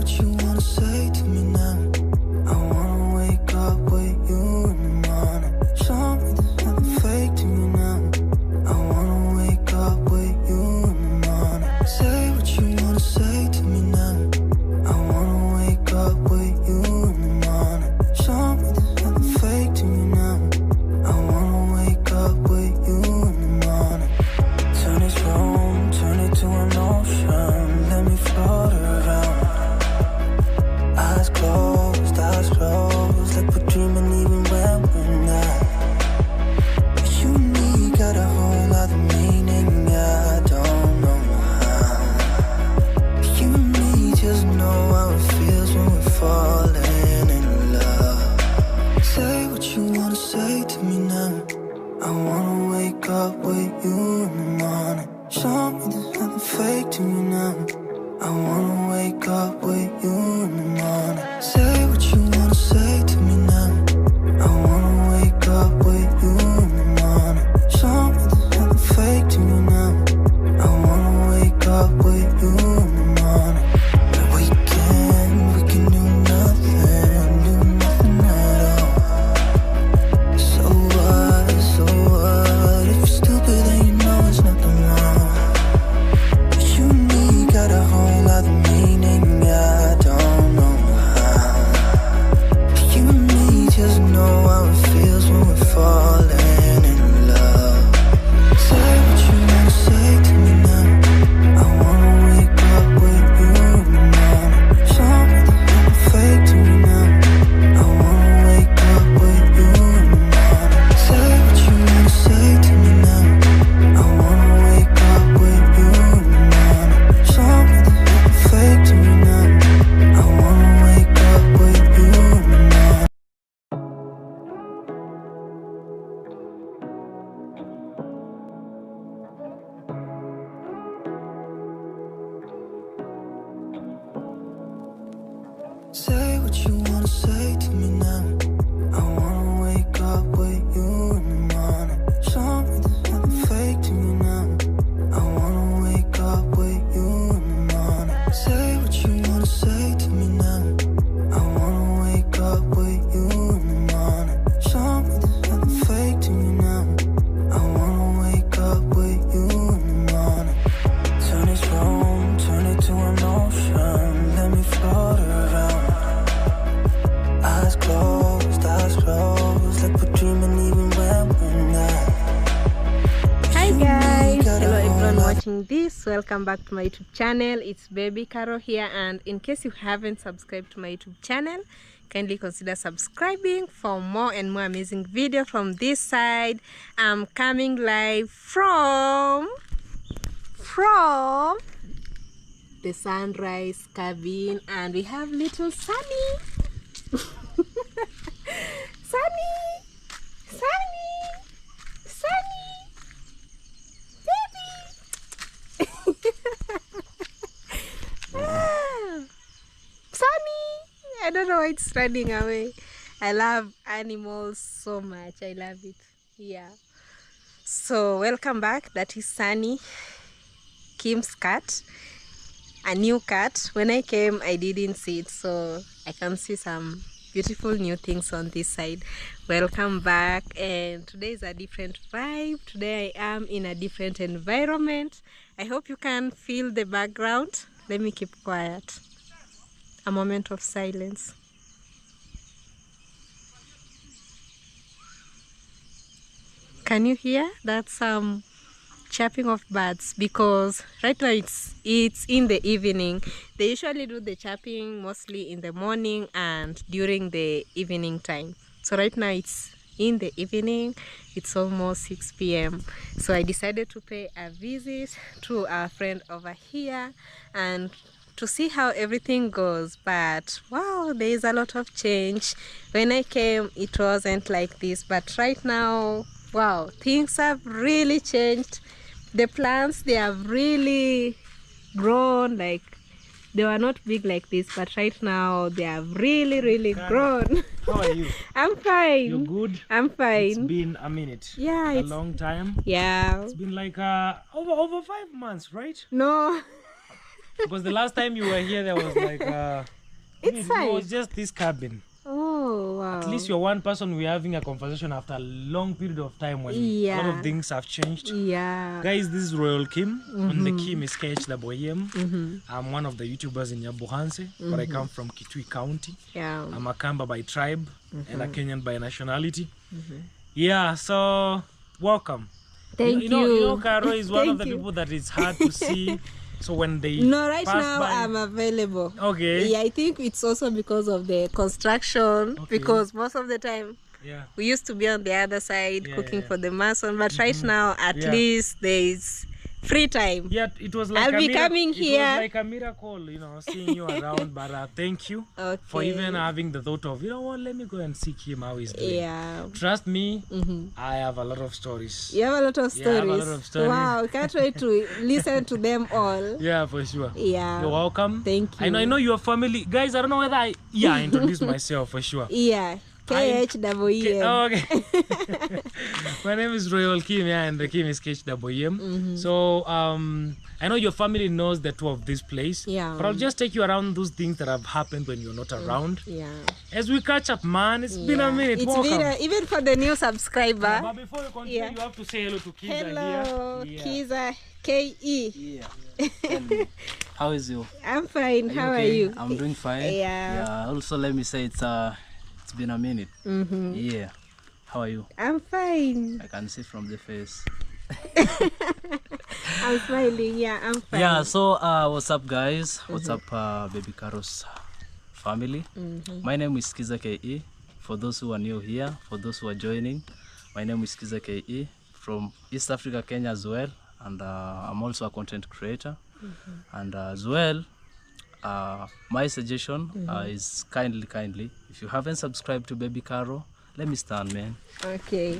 what you wanna say to me now. I wanna wake up with you in the morning. Show me there's nothing fake to me now. I wanna wake up with you in the morning. Say what you wanna say to me now. I wanna wake up with you in the morning. Show me there's nothing fake to me now. I wanna wake up with you in the morning. Turn this room, turn it to an ocean. Let me float around. Eyes closed, like we're dreaming even when we're not. You and me got a whole other meaning, I don't know how. You and me just know how it feels when we're falling in love. Say what you wanna say to me now. I wanna wake up with you in the morning. Show me there's nothing fake to me now. I wanna wake up with you in the morning. Say what you wanna say to me now. I wanna wake up with you in the morning. Show me there's nothing fake to me now. I wanna wake up with you in the morning. And we can do nothing at all. So what, if you're stupid then you know it's nothing wrong. But you and me got a whole other meaning, I don't know how. You and me just know how it feels when we're falling in love. Say what you wanna say to me now. I wanna wake up with you in the morning. Show me there's nothing fake to me now. I wanna wake up with you in the morning. Say what you wanna say to me now. I wanna wake up with you in the morning. Show me there's nothing fake to me now. I wanna wake up with you in the morning. Say what you wanna say to me now. I wanna wake up with you in the morning. Show me there's nothing fake to me now. I wanna wake up with you in the morning. Say what you wanna say to me now. I wanna wake up with you in the morning. Show me there's nothing fake to me now. I wanna wake up with you in the morning. Turn this room, turn it to an ocean. Let me float around. Eyes closed, like we're dreaming even when we're not. Hi guys, hello everyone watching this. Welcome back to my YouTube channel. It's baby Caro here, and in case you haven't subscribed to my YouTube channel, kindly consider subscribing for more and more amazing video from this side. I'm coming live from the sunrise cabin, and we have little Sunny. Sunny, baby. Sunny, I don't know why it's running away. I love animals so much. I love it. Yeah. So welcome back. That is Sunny, Kim's cat, a new cat. When I came, I didn't see it, so I can see some beautiful new things on this side. Welcome back, and today is a different vibe. Today I am in a different environment. I hope you can feel the background. Let me keep quiet. A moment of silence. Can you hear? That's chirping of birds, because right now it's in the evening. They usually do the chirping mostly in the morning and during the evening time. So right now it's in the evening. It's almost 6 p.m. so I decided to pay a visit to our friend over here and to see how everything goes. But wow, there is a lot of change. When I came, it wasn't like this, but right now, wow, things have really changed. The plants, they have really grown. Like, they were not big like this, but right now they have really grown. How are you? I'm fine. You're good? I'm fine. It's been a minute. Yeah, a long time. Yeah. It's been like over 5 months, right? No. Because the last time you were here, there was like it was just this cabin. Oh wow! At least you're one person we're having a conversation after a long period of time when a lot of things have changed. Yeah. Guys, this is Royal Kim, and the Kim is KHWM. I'm one of the YouTubers in Nyabuhanse, but I come from Kitui County. Yeah. I'm a Kamba by tribe and a Kenyan by nationality. Yeah, so welcome. Thank you. You know, Karo is one of the people that is hard to see. So when they right pass now by, I'm available. Okay. Yeah, I think it's also because of the construction. Okay. Because most of the time we used to be on the other side cooking for the mason, but right now at least there is free time. Yeah, it was like I'll be coming here. It was like a miracle, you know, seeing you around. But thank you for even having the thought of, you know what, let me go and see Kim how he's doing. Yeah. Trust me, I have a lot of stories. You have a lot of stories. Yeah, I have a lot of stories. Wow, can't wait to listen to them all. Yeah, for sure. Yeah. You're welcome. Thank you. I know your family. Guys, I don't know whether I introduced myself for sure. Yeah. KHWM. Okay. My name is Royal Kim, and the Kim is KHWM. So I know your family knows the tour of this place. Yeah. But I'll just take you around those things that have happened when you're not around. Yeah. As we catch up, man, it's been a minute. It's been even for the new subscriber. Yeah, but before you continue, you have to say hello to Kiza hello, here. Kiza, K-E. Yeah. Tell me, how is you? I'm fine. How are okay? you? I'm doing fine. Yeah. Also, let me say it's been a minute. Yeah. How are you? I'm fine. I can see from the face. I'm smiling. Yeah, I'm fine. Yeah. So, what's up, guys? What's up, Baby Caro's family? My name is Kiza K.E. For those who are new here, for those who are joining, my name is Kiza K.E. from East Africa, Kenya as well, and I'm also a content creator. And as well, my suggestion is kindly, if you haven't subscribed to Baby Caro, let me stand, man. Okay.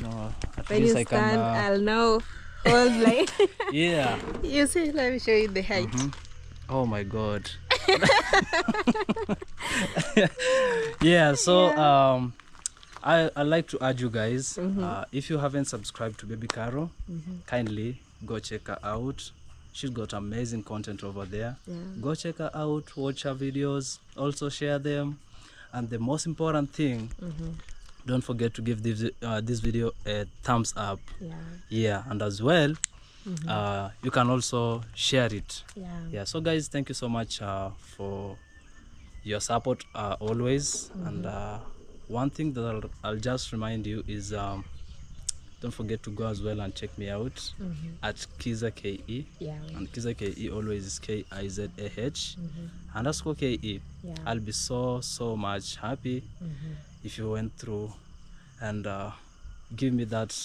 At When least you I stand, can, I'll know. Hold like. yeah. You see, let me show you the height. Oh my God. Yeah. So I like to urge you guys, if you haven't subscribed to Baby Caro, kindly go check her out. She's got amazing content over there. Go check her out, watch her videos, also share them, and the most important thing, don't forget to give this video a thumbs up. Yeah, and as well, you can also share it. Yeah. So guys, thank you so much for your support always. And one thing that I'll just remind you is, don't forget to go as well and check me out at Kiza K.E. And Kiza K.E. always is K-I-Z-A-H _ K-E. I'll be so much happy if you went through and give me that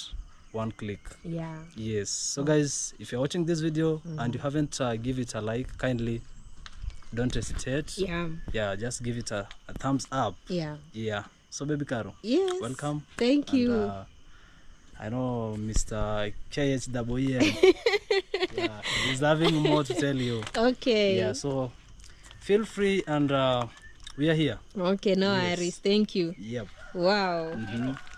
one click. Yes. So guys, if you're watching this video and you haven't give it a like, kindly don't hesitate. Yeah, just give it a thumbs up. Yeah. So Baby Caro, welcome. Thank you. I know Mr. KHWM. Yeah, he's having more to tell you. Okay. Yeah, so feel free, and we are here. Okay, no worries. Thank you. Yep. Wow.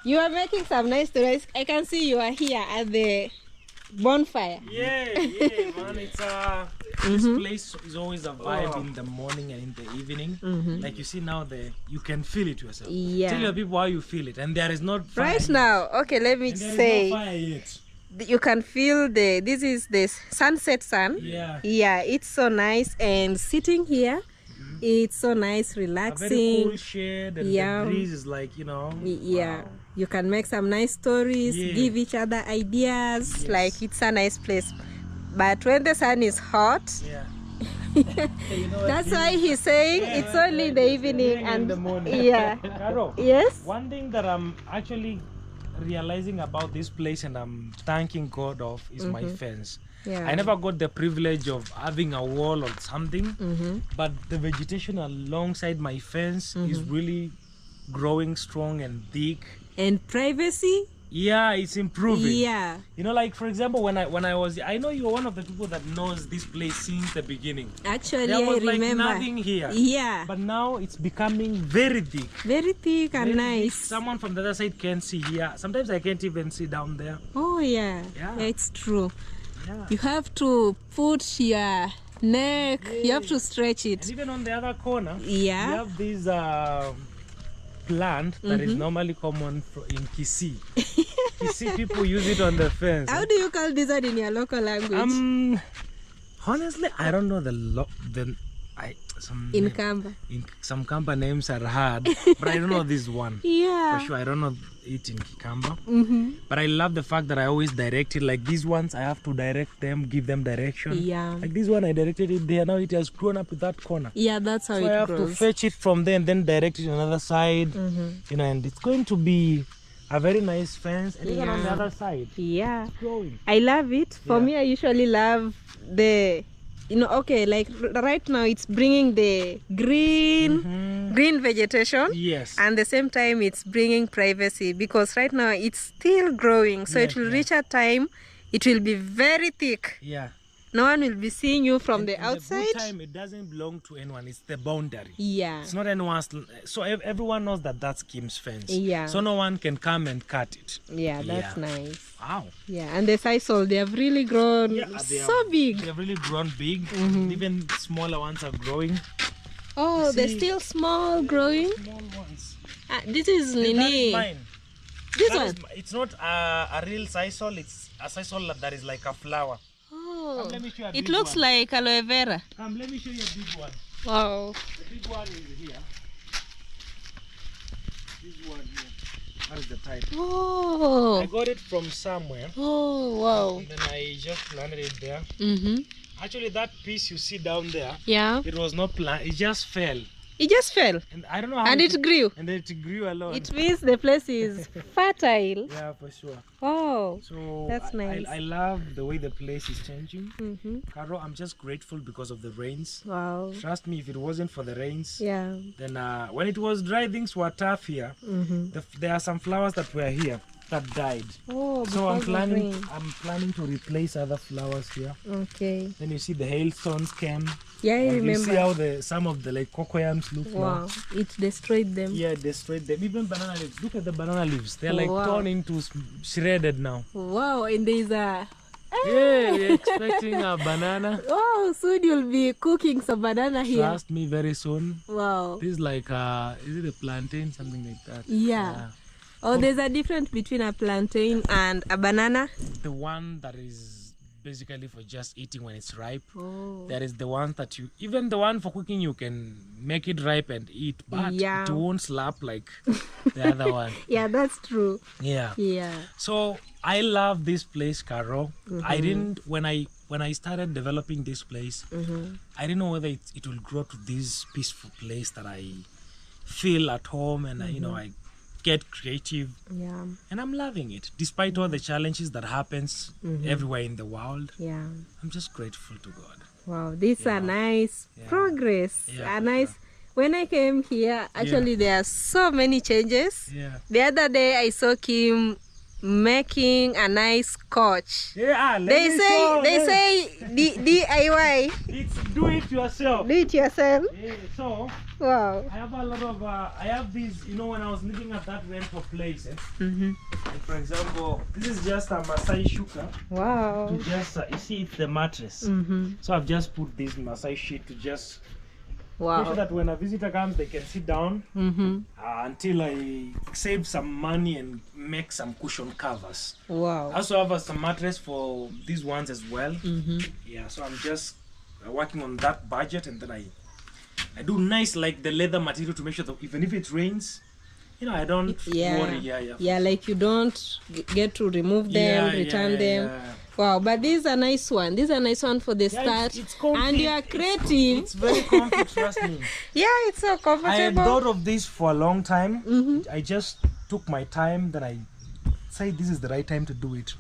You are making some nice stories. I can see you are here at the bonfire. Yeah, man. It's this place is always a vibe in the morning and in the evening. Like you see now, you can feel it yourself. Tell your people how you feel it, and there is not fire right yet. now. Okay, let me And there say. is no fire yet. You can feel this is the sunset sun. Yeah, it's so nice, and sitting here, it's so nice, relaxing. A very cool shade, and the breeze is like, you know. Yeah. Wow. You can make some nice stories, give each other ideas. Like, it's a nice place. But when the sun is hot, that's why he's saying it's only in the evening and in the morning. Caro, Yes. one thing that I'm actually realizing about this place, and I'm thanking God of, is my fence. I never got the privilege of having a wall or something, but the vegetation alongside my fence is really growing strong and thick. And privacy? Yeah, it's improving. Yeah. You know, like for example, when I was, I know you're one of the people that knows this place since the beginning. Actually, there was I remember. Like nothing here. Yeah. But now it's becoming very thick. Very thick and nice. Thick. Someone from the other side can see here. Sometimes I can't even see down there. Oh yeah. Yeah. It's true. Yeah. You have to put your neck. Yeah. You have to stretch it. And even on the other corner, Yeah. we have this plant that is normally common in Kisii. Kisii people use it on the fence. How do you call this one in your local language? Honestly, I don't know In Kamba. Some Kamba names are hard, but I don't know this one. Yeah. For sure, I don't know it in Kikamba. But I love the fact that I always direct it. Like these ones, I have to direct them, give them direction. Yeah. Like this one, I directed it there. Now it has grown up with that corner. Yeah, that's how So it I have grows. to fetch it from there and then direct it to another side. You know, and it's going to be a very nice fence. And even on the other side, Yeah. it's growing. I love it. For Yeah. me, I usually love the, okay, like right now it's bringing the green vegetation. Yes. And the same time it's bringing privacy, because right now it's still growing. So it will reach a time, it will be very thick. Yeah. No one will be seeing you from the And outside. the good time, it doesn't belong to anyone. It's the boundary. Yeah. It's not anyone's. So everyone knows that that's Kim's fence. Yeah. So no one can come and cut it. Yeah, that's nice. Wow. Yeah, and the sisal, they have really grown so big. They have really grown big. Even smaller ones are growing. Oh, they're see- still small growing. Small ones. This is That Nini. is mine. This That one. is it's not a real sisal. It's a sisal that is like a flower. Oh, Come, let me show you a it big looks one. like aloe vera. Come, let me show you a big one. Wow. The big one is here. This one here. That is the type. I Oh. got it from somewhere. Oh, wow. And then I just planted it there. Mm-hmm. Actually, that piece you see down there, Yeah. it was not planted. It just fell. It just fell. And I don't know how And it grew. and then it grew alone. It means the place is fertile. Yeah, for sure. Wow. So That's nice. I love the way the place is changing. Mm-hmm. Carol, I'm just grateful because of the rains. Wow. Trust me, if it wasn't for the rains, Yeah. then when it was dry, things were tough here. Mm-hmm. There are some flowers that were here that died. Oh, So I'm because of planning. rain. I'm planning to replace other flowers here. Okay. Then you see the hailstones came. Yeah, I And you see remember. how some of the like cocoyams look now. Wow. It destroyed them. Yeah, destroyed them. Even banana leaves. Look at the banana leaves. They're like Wow. torn into shredded now. Wow. And there's a. Yeah, we're expecting a banana. Oh, soon you'll be cooking some banana here. Trust me, very soon. This Wow. is like is it a plantain, something like that? Yeah. Oh, there's a difference between a plantain and a banana. The one that is basically for just eating when it's ripe. Oh. There is the one that even the one for cooking, you can make it ripe and eat, but Yeah. it won't slap like the other one. Yeah, that's true. Yeah. Yeah. So I love this place, Caro. I didn't when I started developing this place, I didn't know whether it will grow to this peaceful place that I feel at home and I get creative, Yeah. and I'm loving it despite all the challenges that happens everywhere in the world. Yeah. I'm just grateful to God. Wow, this is a nice progress. Yeah, A for nice. When I came here, actually there are so many changes. Yeah. The other day I saw Kim making a nice couch. Yeah. They say DIY. It's do it yourself. Do it yourself. Yeah, so Wow. I have a lot of I have these, when I was living at that rental place, like for example, this is just a Masai shuka Wow. to just you see it's the mattress. So I've just put this Masai sheet to just make sure Wow. that when a visitor comes they can sit down until I save some money and make some cushion covers. I Wow. also have some mattress for these ones as well. Yeah, so I'm just working on that budget, and then I do nice like the leather material to make sure that even if it rains, I don't worry. Yeah, like you don't get to remove them, return them. Yeah. Wow, but this is a nice one. This is a nice one for the Yeah, start. it's comfy. And you are creative. It's very comfy, trust me. Yeah, it's so I had comfortable. thought of this for a long time. I just took my time, then I said this is the right time to do it.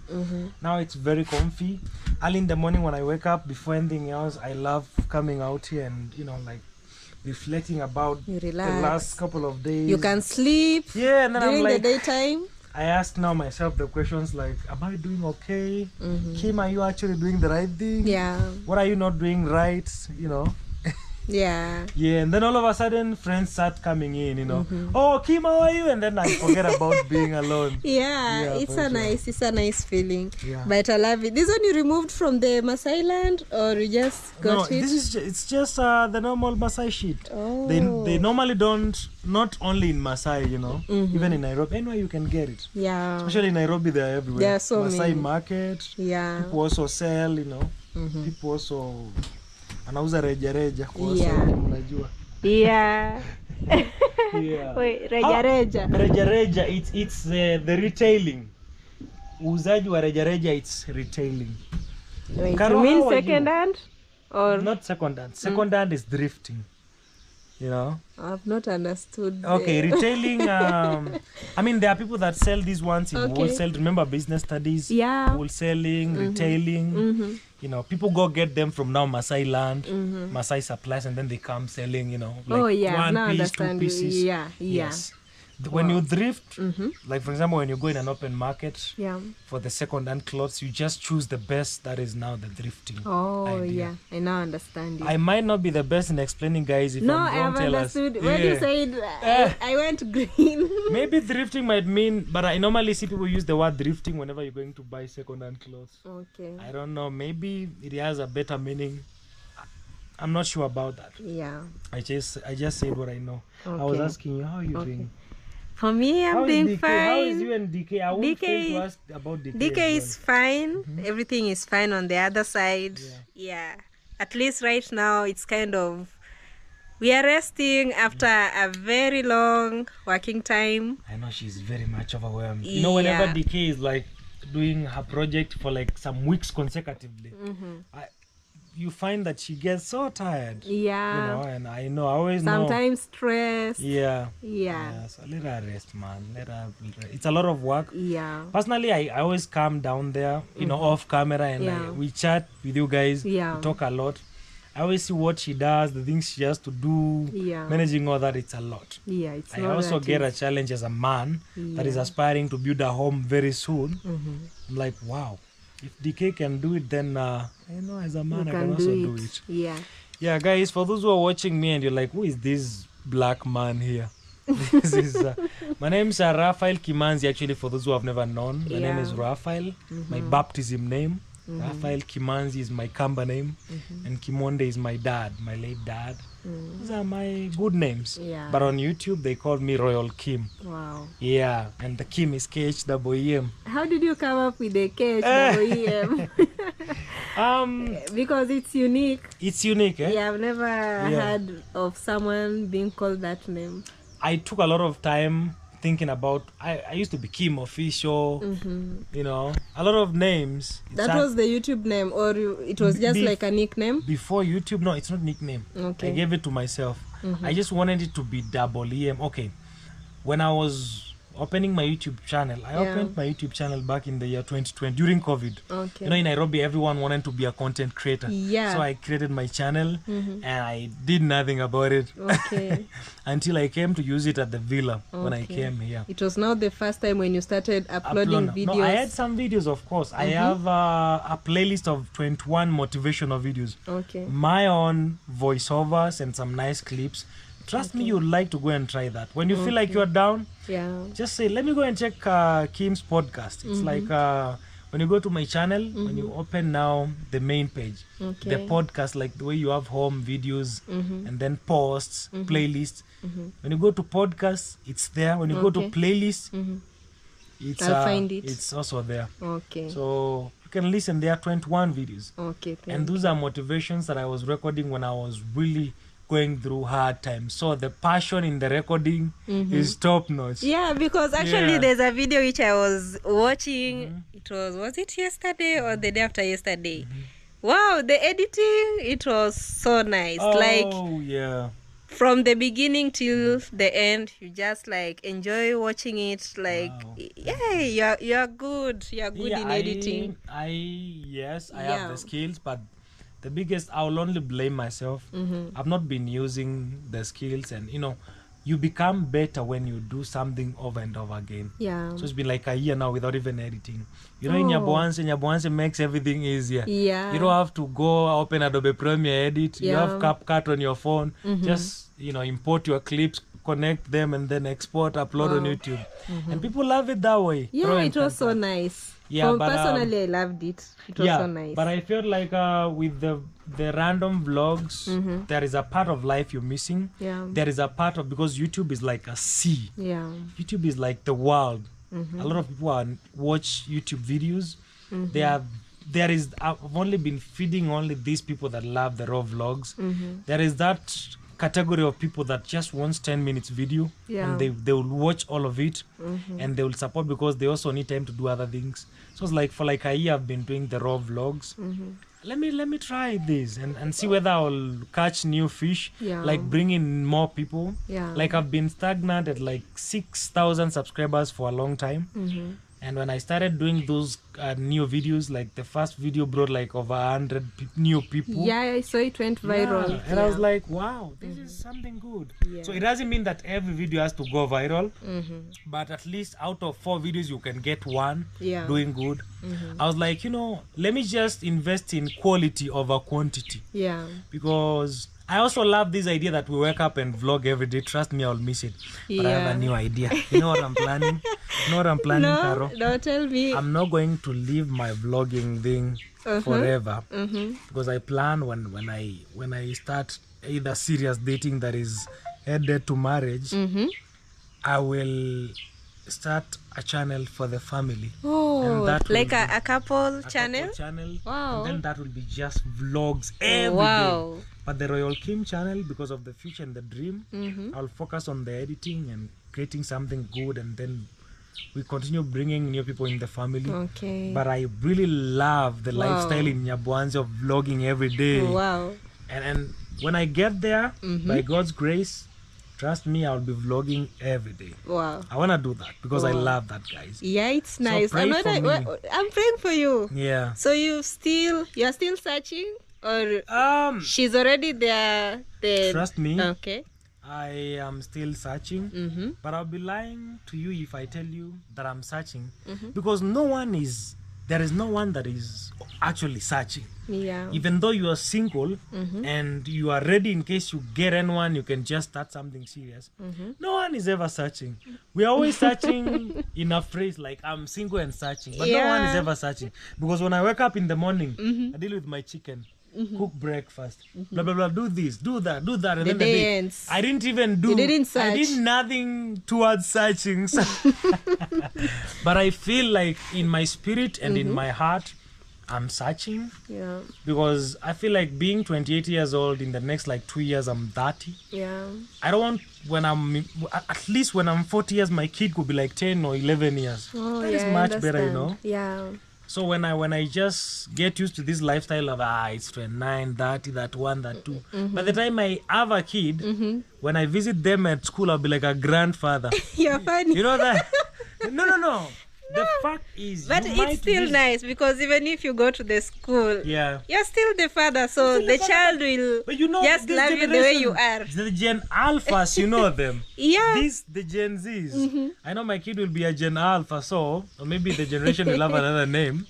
Now it's very comfy. Early in the morning when I wake up, before anything else, I love coming out here and like reflecting about You the relax. last couple of days. You can sleep Yeah, and then during I'm like, the daytime. I ask now myself the questions like, am I doing okay? Kim, are you actually doing the right thing? Yeah. What are you not doing right? Yeah. Yeah, and then all of a sudden friends start coming in, you know. Oh, Kim, how are you? And then I forget about being alone. Yeah, Yeah, it's for a sure. it's a nice feeling. Yeah. But I love it. This one you removed from the Maasai land, or you just No, got it? this is it's just the normal Maasai sheet. Oh. They normally don't, not only in Maasai, you know, even in Nairobi, anywhere you can get it. Yeah. Especially in Nairobi, they're everywhere. There are so Maasai many. market. Yeah. People also sell, you know. People also anauza reja kuosa, Yeah. mnajua. Yeah. Yeah. Wait, reja. Reja, it's the retailing. Uuzaji wa reja, it's retailing. Wait, Karo, you mean how are second you? hand? Or Not second hand. Second hand is thrifting. You know? I've not understood. Okay, retailing. I mean, there are people that sell these ones in Okay. wholesale. Remember business studies? Yeah. Wholesaling, retailing. You know, people go get them from now Maasai land, Maasai supplies, and then they come selling, you know, like Oh, yeah, one now I piece, two understand you. pieces. Yeah. Yes. When you thrift, like for example, when you go in an open market Yeah. for the second-hand clothes, you just choose the best. That is now the thrifting. Oh, idea. yeah. I now understand you. I might not be the best in explaining, guys. If No, I'm I wrong, have tell us. understood. When you Yeah. said I went green. Maybe thrifting might mean, but I normally see people use the word thrifting whenever you're going to buy second-hand clothes. Okay. I don't know. Maybe it has a better meaning. I'm not sure about that. Yeah. I just said what I know. I was Okay. asking you, how are you doing? For me, I'm How is doing DK? fine. How is you and DK? I won't fail DK to ask about DK. DK as is fine. Everything is fine on the other side. Yeah. At least right now, it's kind of, we are resting after a very long working time. I know she's very much overwhelmed. You know, whenever Yeah. DK is like doing her project for like some weeks consecutively, you find that she gets so tired. Yeah. You know, and I always know. Sometimes stressed. Yeah. Yeah. So let her rest, man. It's a lot of work. Yeah. Personally, I always come down there, you know, off camera, and Yeah. we chat with you guys. Yeah. We talk a lot. I always see what she does, the things she has to do, Yeah. managing all that. It's a lot. Yeah. It's I not also that get a easy. challenge as a man that is Yeah. aspiring to build a home very soon. I'm like, wow, if DK can do it, then you know, as a man, You I can also do it. Yeah. Yeah, guys, for those who are watching me and you're like, who is this black man here? This is my name is Raphael Kimanzi. Actually, for those who have never known, my name is Raphael. My baptism name. Raphael Kimanzi is my Kamba name, and Kimonde is my dad, my late dad. These are my good names. Yeah. But on YouTube, they call me Royal Kim. Wow. Yeah, and the Kim is KHWEM. How did you come up with the KHWEM? Because it's unique. It's unique, eh? Yeah, I've never heard of someone being called that name. I took a lot of time thinking about, I used to be Kim Official, you know, a lot of names. That was the YouTube name, or it was just like a nickname? Before YouTube, no, it's not nickname. Okay. I gave it to myself. I just wanted it to be double EM. Okay. When I was opening my YouTube channel, I opened my YouTube channel back in the year 2020 during COVID. Okay. You know, in Nairobi, everyone wanted to be a content creator. Yeah. So I created my channel and I did nothing about it Okay. until I came to use it at the villa when I came here. It was not the first time when you started uploading videos. No, I had some videos, of course. I have a playlist of 21 motivational videos. Okay. My own voiceovers and some nice clips. Trust me, you'd like to go and try that. When you feel like you're down, Yeah. just say, let me go and check Kim's podcast. It's like when you go to my channel, when you open now the main page, Okay. the podcast, like the way you have home videos and then posts, playlists. When you go to podcasts, it's there. When you go to playlist, it's I'll find it. It's also there. Okay. So you can listen. There are 21 videos. Okay. And those are motivations that I was recording when I was really going through hard times. So the passion in the recording is top notch. Yeah, because actually Yeah. there's a video which I was watching. It was it yesterday or the day after yesterday? Wow, the editing, it was so nice. Like Oh yeah. from the beginning till the end, you just like enjoy watching it. Like, Wow. yeah, you're good. You're good in editing. I have Yeah. the skills, but I'll only blame myself. I've not been using the skills, and you know, you become better when you do something over and over again. Yeah. So it's been like a year now without even editing. You know, in Nyaboanse makes everything easier. Yeah. You don't have to go open Adobe Premiere, edit. You Yeah. have CapCut on your phone. Just, you know, import your clips, connect them, and then export, upload on YouTube. And people love it that way. Yeah, it was so nice. Yeah, but personally, I loved it. It was so nice. But I felt like with the random vlogs, there is a part of life you're missing. Yeah. There is a part of, because YouTube is like a sea. Yeah. YouTube is like the world. A lot of people watch YouTube videos. I've only been feeding only these people that love the raw vlogs. There is that category of people that just wants 10 minutes video, and they will watch all of it, and they will support because they also need time to do other things. So it's like for like a year I've been doing the raw vlogs. Let me try this and see whether I'll catch new fish, like bring in more people. Like I've been stagnant at like 6,000 subscribers for a long time. And when I started doing those new videos, like the first video brought like over 100 new people. Yeah, I saw it went viral. And I was like, wow, this is something good. So it doesn't mean that every video has to go viral, but at least out of 4 videos, you can get one doing good. I was like, you know, let me just invest in quality over quantity. Yeah. Because I also love this idea that we wake up and vlog every day. Trust me, I'll miss it. But I have a new idea. You know what I'm planning? You know what I'm planning, Caro? No, tell me. I'm not going to leave my vlogging thing forever. Because I plan when I start either serious dating that is headed to marriage, I will start a channel for the family. Oh, and like a couple channel? Wow. And then that will be just vlogs every day. But the Royal Kim channel, because of the future and the dream, I'll focus on the editing and creating something good, and then we continue bringing new people in the family. Okay. But I really love the lifestyle in Nyaboanse of vlogging every day. Wow. And when I get there, by God's grace, trust me, I'll be vlogging every day. Wow. I want to do that because I love that, guys. Yeah, it's nice. So pray for me. I'm praying for you. Yeah. So you're still searching, or she's already there? Trust me. Okay. I am still searching, but I'll be lying to you if I tell you that I'm searching, because there is no one that is actually searching. Yeah. Even though you are single and you are ready in case you get anyone, you can just start something serious. No one is ever searching. We are always searching in a phrase like I'm single and searching, but no one is ever searching. Because when I wake up in the morning, I deal with my chicken. Cook breakfast, blah blah blah, do this, do that, and then the day ends. I didn't even do. You didn't search. I did nothing towards searching. But I feel like in my spirit and in my heart, I'm searching. Yeah. Because I feel like being 28 years old, in the next like 2 years, I'm 30. Yeah. I don't want at least when I'm 40 years, my kid could be like 10 or 11 years. Oh, that is much better, you know. Yeah. So when I just get used to this lifestyle of it's 29, 30, that one, that two. By the time I have a kid, when I visit them at school, I'll be like a grandfather. You're funny. You know that? No. The fact is, but it's still nice, because even if you go to the school, you're still the father, so the child will just love you the way you are. The Gen Alphas, you know them. Yeah. The Gen Zs. I know my kid will be a Gen Alpha, or maybe the generation will have another name.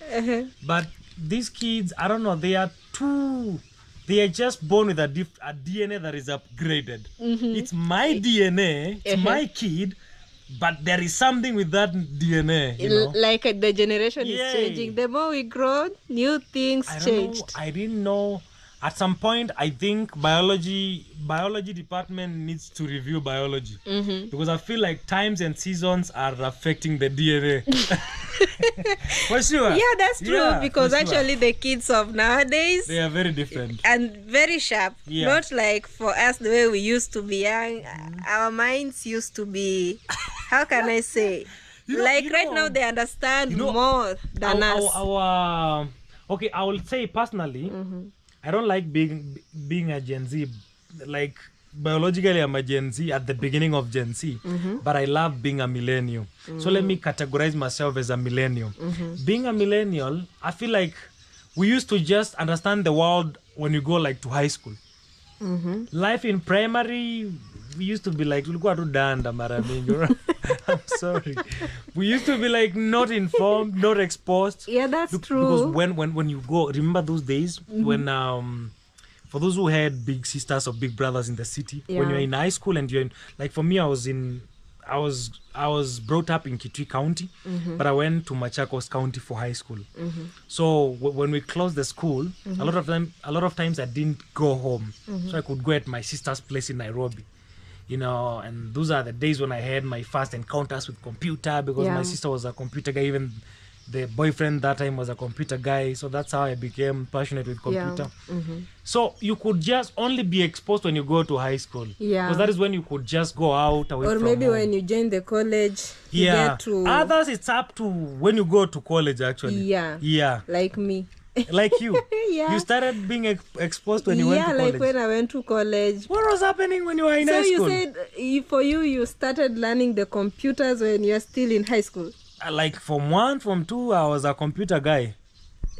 But these kids, I don't know, they are just born with a DNA that is upgraded. It's my DNA, it's my kid, but there is something with that DNA, you know? Like the generation is changing. The more we grow, new things changed. I didn't know. At some point, I think biology department needs to review biology, because I feel like times and seasons are affecting the DNA. For sure. Yeah, that's true, because actually the kids of nowadays, they are very different and very sharp. Not like for us the way we used to be young. Our minds used to be, how can I say, right now they understand more than us. Okay, I will say personally, I don't like being a Gen Z. Like, biologically, I'm a Gen Z at the beginning of Gen Z, but I love being a millennial. So let me categorize myself as a millennial. Being a millennial, I feel like we used to just understand the world when you go like to high school. Life in primary, we used to be like, tulikuwa tu danda mara mingi. I'm sorry. We used to be like not informed, not exposed. Yeah, that's true. Because when you go, remember those days when for those who had big sisters or big brothers in the city, when you're in high school and you're in, like for me, I was brought up in Kitui County, but I went to Machakos County for high school. So when we closed the school, a lot of times I didn't go home, so I could go at my sister's place in Nairobi. You know, and those are the days when I had my first encounters with computer, because my sister was a computer guy. Even the boyfriend that time was a computer guy. So that's how I became passionate with computer. So you could just only be exposed when you go to high school. Because that is when you could just go out away or from maybe home. when you join the college. You get to... Others, it's up to when you go to college, actually. Yeah. Like me. Like you. You started being exposed when you went to college. Yeah, like when I went to college. What was happening when you were in high school? So you said for you started learning the computers when you were still in high school? Like from 1, from 2, I was a computer guy.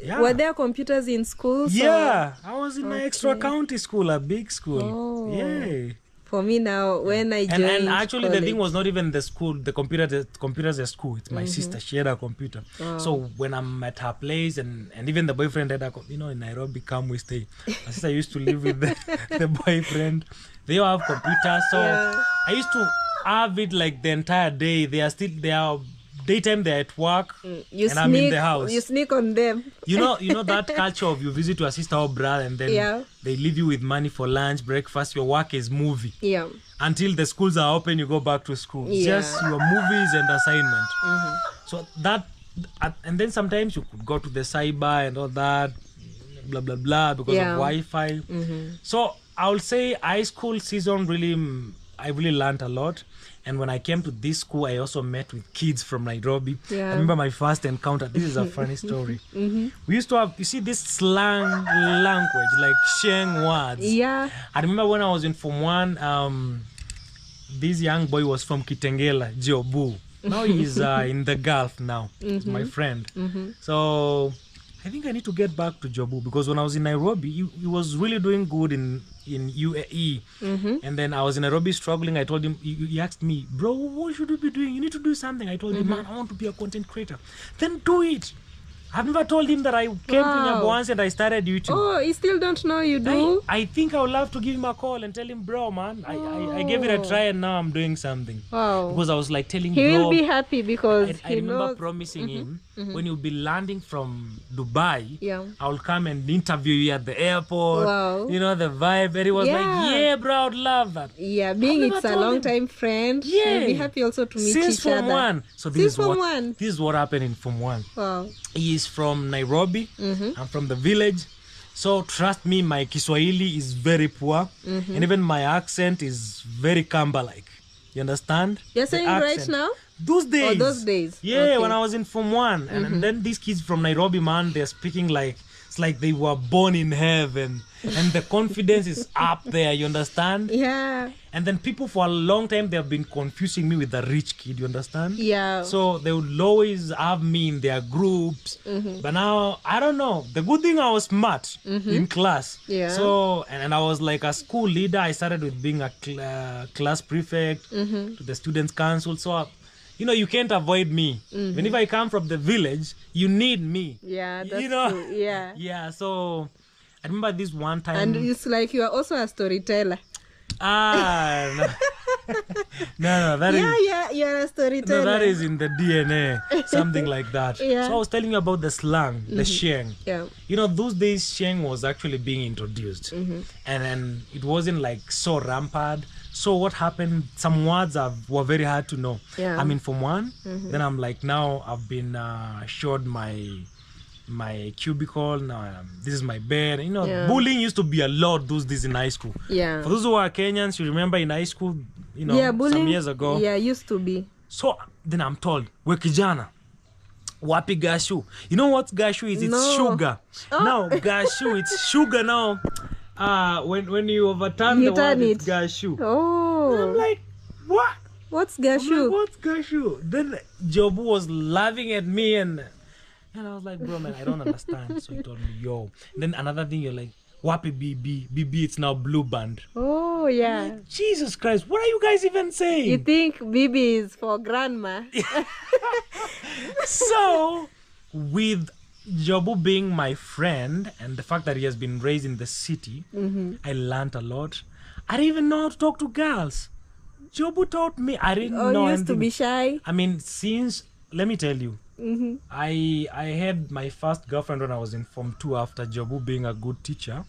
Yeah. Were there computers in school? Yeah. I was in an extra county school, a big school. Oh. Yeah. For me now, when I joined and actually college, the thing was not even the school, the computers at school. It's my sister. She had a computer. So when I'm at her place and even the boyfriend had a, in Nairobi, we stay. My sister used to live with the boyfriend. They all have computers. So I used to have it like the entire day. They are daytime they're at work I'm in the house. You sneak on them. You know that culture of you visit your sister or brother and then they leave you with money for lunch, breakfast, your work is movie. Yeah. Until the schools are open, you go back to school. Just your movies and assignment. So that, and then sometimes you could go to the cyber and all that, blah, blah, blah, because of Wi-Fi. So I would say high school season I really learned a lot. And when I came to this school, I also met with kids from Nairobi. I remember my first encounter. This is a funny story. We used to have, you see, this slang language, like Sheng words. Yeah. I remember when I was in Form 1, this young boy was from Kitengela, Jobu. Now he's in the Gulf now. He's my friend. So I think I need to get back to Jobu, because when I was in Nairobi, he was really doing good in UAE. And then I was in Nairobi struggling. I told him, he asked me, bro, what should we be doing? You need to do something. I told him, man, I want to be a content creator. Then do it. I've never told him that I came to Nyambo once and I started YouTube. Oh, you still don't know you do? I think I would love to give him a call and tell him, bro, man, I gave it a try and now I'm doing something. Wow. Because I was like telling he bro, will be happy because I remember promising him, when you'll be landing from Dubai, I'll come and interview you at the airport. Wow. You know, the vibe. And he was like, yeah, bro, I'd love that. Yeah, being it's a long time friend, he'll be happy also to meet Since each Form other. 1. So this is what happened in Form 1. Wow. He is from Nairobi. I'm from the village. So trust me, my Kiswahili is very poor. And even my accent is very Kamba-like. You understand? You're saying right now? Those days. Oh, those days. Yeah, okay. When I was in Form 1. And then these kids from Nairobi, man, they're speaking like, it's like they were born in heaven. And the confidence is up there, you understand? Yeah. And then people for a long time, they have been confusing me with the rich kid, you understand? Yeah. So they would always have me in their groups. But now, I don't know. The good thing, I was smart in class. Yeah. So, and I was like a school leader. I started with being a class prefect to the students' council. So, you can't avoid me. When if I come from the village, you need me. Yeah, that's true. Yeah. Yeah, so I remember this one time. And it's like you are also a storyteller. No. No, that is... Yeah, you're a storyteller. No, that is in the DNA, something like that. Yeah. So I was telling you about the slang, the Sheng. Yeah. Those days Sheng was actually being introduced. And then it wasn't like so rampant. So what happened, some words were very hard to know. Yeah. I'm in Form 1. Then I'm like, now I've been showed my cubicle. Now this is my bed. Bullying used to be a lot those days in high school. Yeah. For those who are Kenyans, you remember in high school, bullying, some years ago. Yeah, used to be. So then I'm told, we kijana, wapi gashu. You know what gashu is? It's sugar. Oh. Now gashu, it's sugar now. When you overturn the word, it's gashu. Oh. And I'm like, what? What's gashu? Like, what's gashu? Then Jobu was laughing at me and I was like, bro, man, I don't understand. So he told me, yo. And then another thing, you're like, wapi BB? BB, it's now blue band. Oh. Oh, yeah. Jesus Christ, what are you guys even saying? You think Bibi is for grandma? So, with Jobu being my friend and the fact that he has been raised in the city, I learned a lot. I didn't even know how to talk to girls. Jobu taught me. I didn't know You used anything. to be shy? I mean, let me tell you, I had my first girlfriend when I was in Form 2 after Jobu being a good teacher.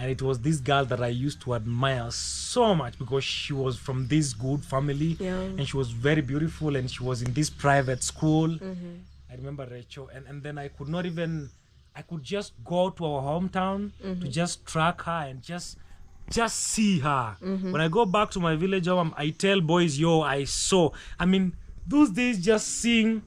And it was this girl that I used to admire so much because she was from this good family and she was very beautiful and she was in this private school. I remember Rachel. And then I could just go to our hometown to just track her and just see her. When I go back to my village home, I tell boys, yo, I saw. I mean, those days just seeing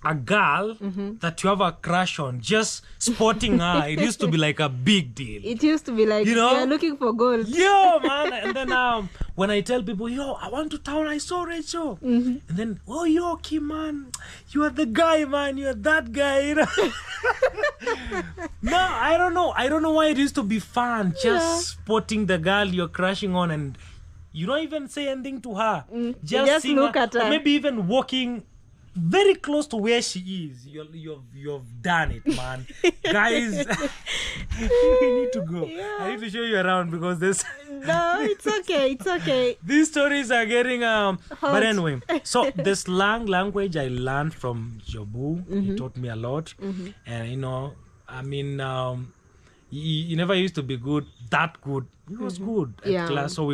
a girl that you have a crush on, just spotting her, it used to be like a big deal. It used to be like, you are looking for gold. Yo, man. And then when I tell people, yo, I went to town, I saw Rachel. And then, oh, yo, Kim, man, you are the guy, man. You are that guy. You know? No, I don't know. I don't know why it used to be fun, just spotting the girl you're crushing on and you don't even say anything to her. Just look at her. Or maybe even walking very close to where she is. You've done it, man. Guys, you need to go. I need to show you around because this. No, it's okay. It's okay. These stories are getting but anyway, so the slang language I learned from Jobu. He taught me a lot. And you know, I mean, he never used to be that good. He was good at class, so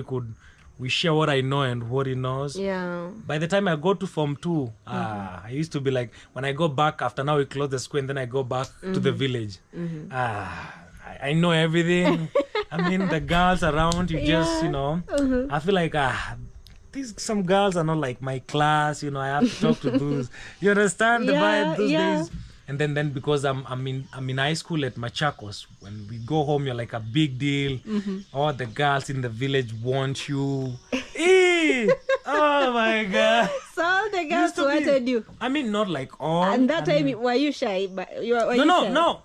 we share what I know and what he knows. Yeah. By the time I go to Form 2, I used to be like, when I go back after now we close the school and then I go back to the village. I know everything. I mean, the girls around, you just, you know, I feel like, some girls are not like my class, you know, I have to talk to those. You understand the vibe those days? And then because I'm in high school at Machakos, when we go home, you're like a big deal. All the girls in the village want you. Oh my God! So all the girls wanted you. I mean, not like all. And that time, were you shy? But were you shy? No.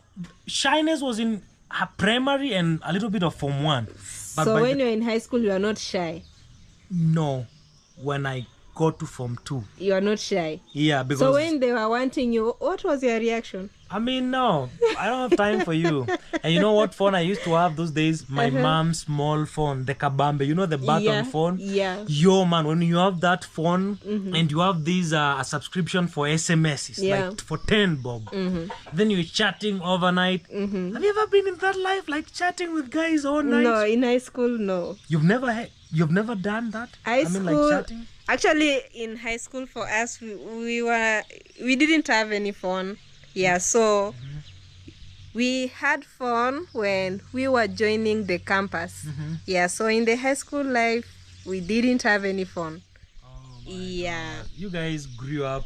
Shyness was in her primary and a little bit of Form 1. But so when you're in high school, you are not shy. No, when I go to Form 2. You are not shy? Yeah, because... So when they were wanting you, what was your reaction? I mean, no, I don't have time for you. And you know what phone I used to have those days? My mom's small phone, the Kabambe. You know the button phone? Yeah. Yo, man, when you have that phone and you have these a subscription for SMSs, like for 10 bob. Then you're chatting overnight. Have you ever been in that life, like chatting with guys all night? No, in high school, no. You've never done that? Like chatting? Actually, in high school for us, we didn't have any phone. Yeah, so we had phone when we were joining the campus. Yeah, so in the high school life, we didn't have any phone. Oh my God. You guys grew up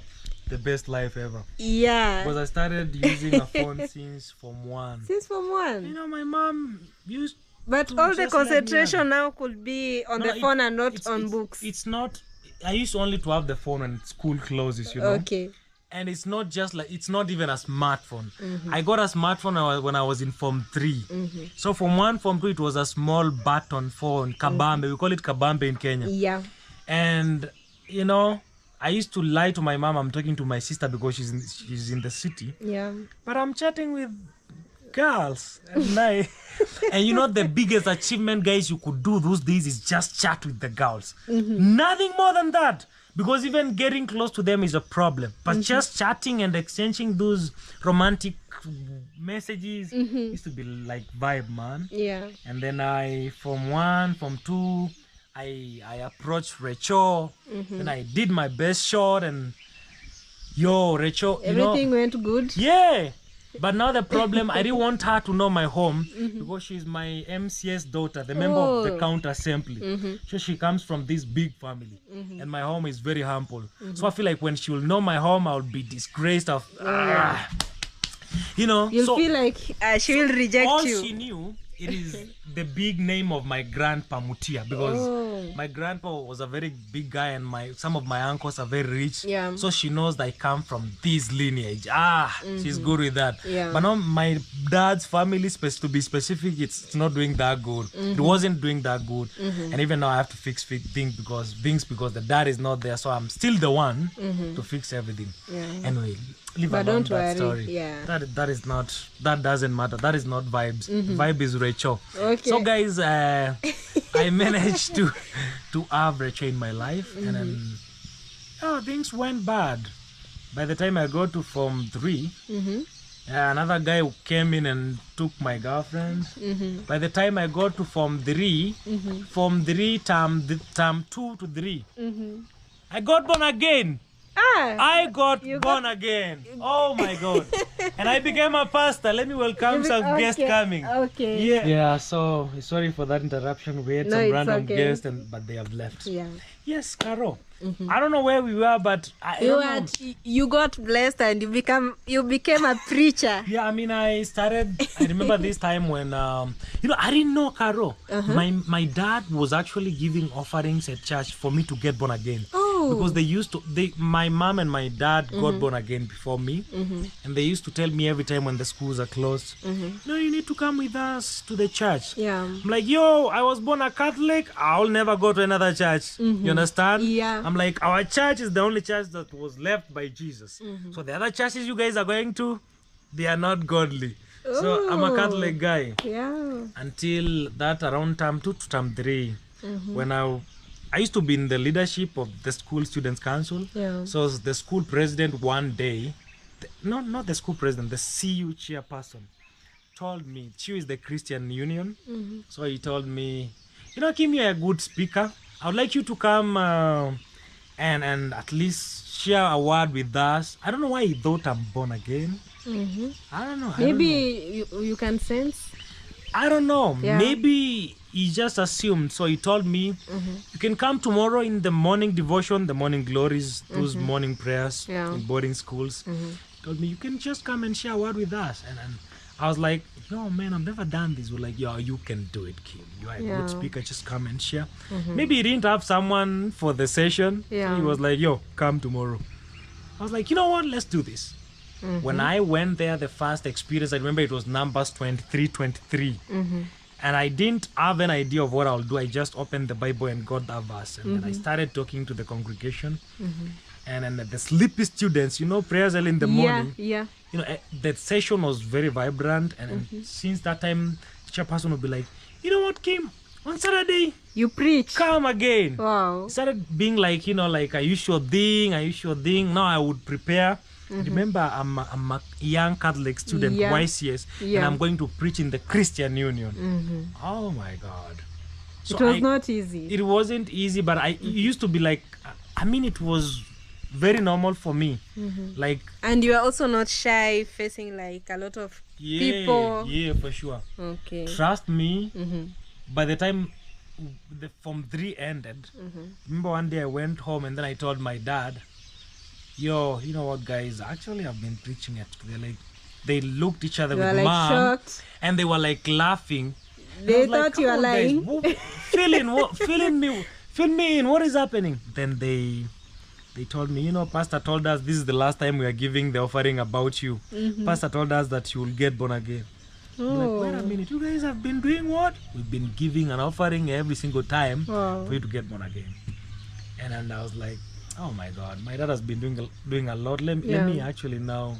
the best life ever. Yeah. Because I started using a phone since Form 1. Since Form 1? You know, my mom used But all the concentration now could be on the phone and not on books. It's not... I used only to have the phone when school closes, you know. Okay. And it's not just like, it's not even a smartphone. I got a smartphone when I was in Form 3. So Form 1, Form 2, it was a small button phone, Kabambe. We call it Kabambe in Kenya. Yeah. And, you know, I used to lie to my mom, I'm talking to my sister because she's in the city. Yeah. But I'm chatting with girls at night. And you know, the biggest achievement, guys, you could do those days is just chat with the girls. Nothing more than that. Because even getting close to them is a problem. But just chatting and exchanging those romantic messages used to be like vibe, man. Yeah. And then Form 1, Form 2, I approached Rachel. And I did my best shot. And yo, Rachel, everything went good? Yeah. But now the problem, I didn't want her to know my home because she's my MCS daughter, the member of the county assembly. So she comes from this big family. And my home is very humble. So I feel like when she will know my home, I'll be disgraced of... you know. You'll feel like she will reject all you. All she knew It is the big name of my grandpa Mutia, because my grandpa was a very big guy and some of my uncles are very rich. Yeah. So she knows that I come from this lineage. She's good with that. Yeah. But now my dad's family, to be specific, it's not doing that good. It wasn't doing that good. And even now I have to fix things because the dad is not there. So I'm still the one to fix everything. Yeah. Anyway, leave But alone don't that worry. story. Yeah. That doesn't matter. That is not vibes. Vibe is Rachel. Okay. So guys, I managed to have Rachel in my life, and then things went bad. By the time I got to Form 3, another guy came in and took my girlfriend. By the time I got to Form 3, Form 3 term 2 to 3, I got born again. I got born again. Oh my God. And I became a pastor. Let me welcome some guests coming. Okay. Yeah, so sorry for that interruption. We had some random guests, but they have left. Yeah. Yes, Caro. I don't know where we were, but you got blessed and you became a preacher. Yeah, I mean, I remember this time when, I didn't know, Caro. My dad was actually giving offerings at church for me to get born again. Because my mom and my dad got born again before me. And they used to tell me every time when the schools are closed, no, you need to come with us to the church. Yeah. I'm like, yo, I was born a Catholic. I'll never go to another church. You understand? Yeah. I'm like, our church is the only church that was left by Jesus. So the other churches you guys are going to, they are not godly. So I'm a Catholic guy. Yeah. Until that around term 2 to term 3, when I used to be in the leadership of the school students council. Yeah. So the school president one day, not the school president, the CU chairperson told me, CU is the Christian Union. So he told me, Kim, you're a good speaker. I would like you to come and at least share a word with us. I don't know why he thought I'm born again. I don't know. Maybe you can sense. I don't know. Yeah. Maybe he just assumed. So he told me, you can come tomorrow in the morning devotion, the morning glories, those morning prayers in boarding schools. He told me, you can just come and share a word with us. And I was like, yo, man, I've never done this. We're like, yo, you can do it, Kim. You are a good speaker. Just come and share. Maybe he didn't have someone for the session. Yeah. So he was like, yo, come tomorrow. I was like, you know what? Let's do this. When I went there, the first experience, I remember it was Numbers 23:23. And I didn't have an idea of what I'll do. I just opened the Bible and got that verse. And then I started talking to the congregation. And then the sleepy students, prayers early in the morning. Yeah. That session was very vibrant. And since that time, the chairperson would be like, you know what, Kim? On Saturday, you preach. Come again. Wow. It started being like, like a usual thing. Now I would prepare. Remember, I'm a young Catholic student, YCS, and I'm going to preach in the Christian Union. Oh my God. So it was not easy. It wasn't easy, but it used to be like, it was very normal for me. And you are also not shy, facing like a lot of people. Yeah, for sure. Okay. Trust me, by the time the Form 3 ended, remember one day I went home and then I told my dad, yo, you know what, guys? Actually, I've been preaching it. They looked each other with mom, shocked. And they were like laughing. They thought you were lying. Fill me in. What is happening? Then they told me, Pastor told us this is the last time we are giving the offering about you. Pastor told us that you will get born again. I'm like, wait a minute, you guys have been doing what? We've been giving an offering every single time for you to get born again. And then I was like, oh my God, my dad has been doing a lot. Let me actually now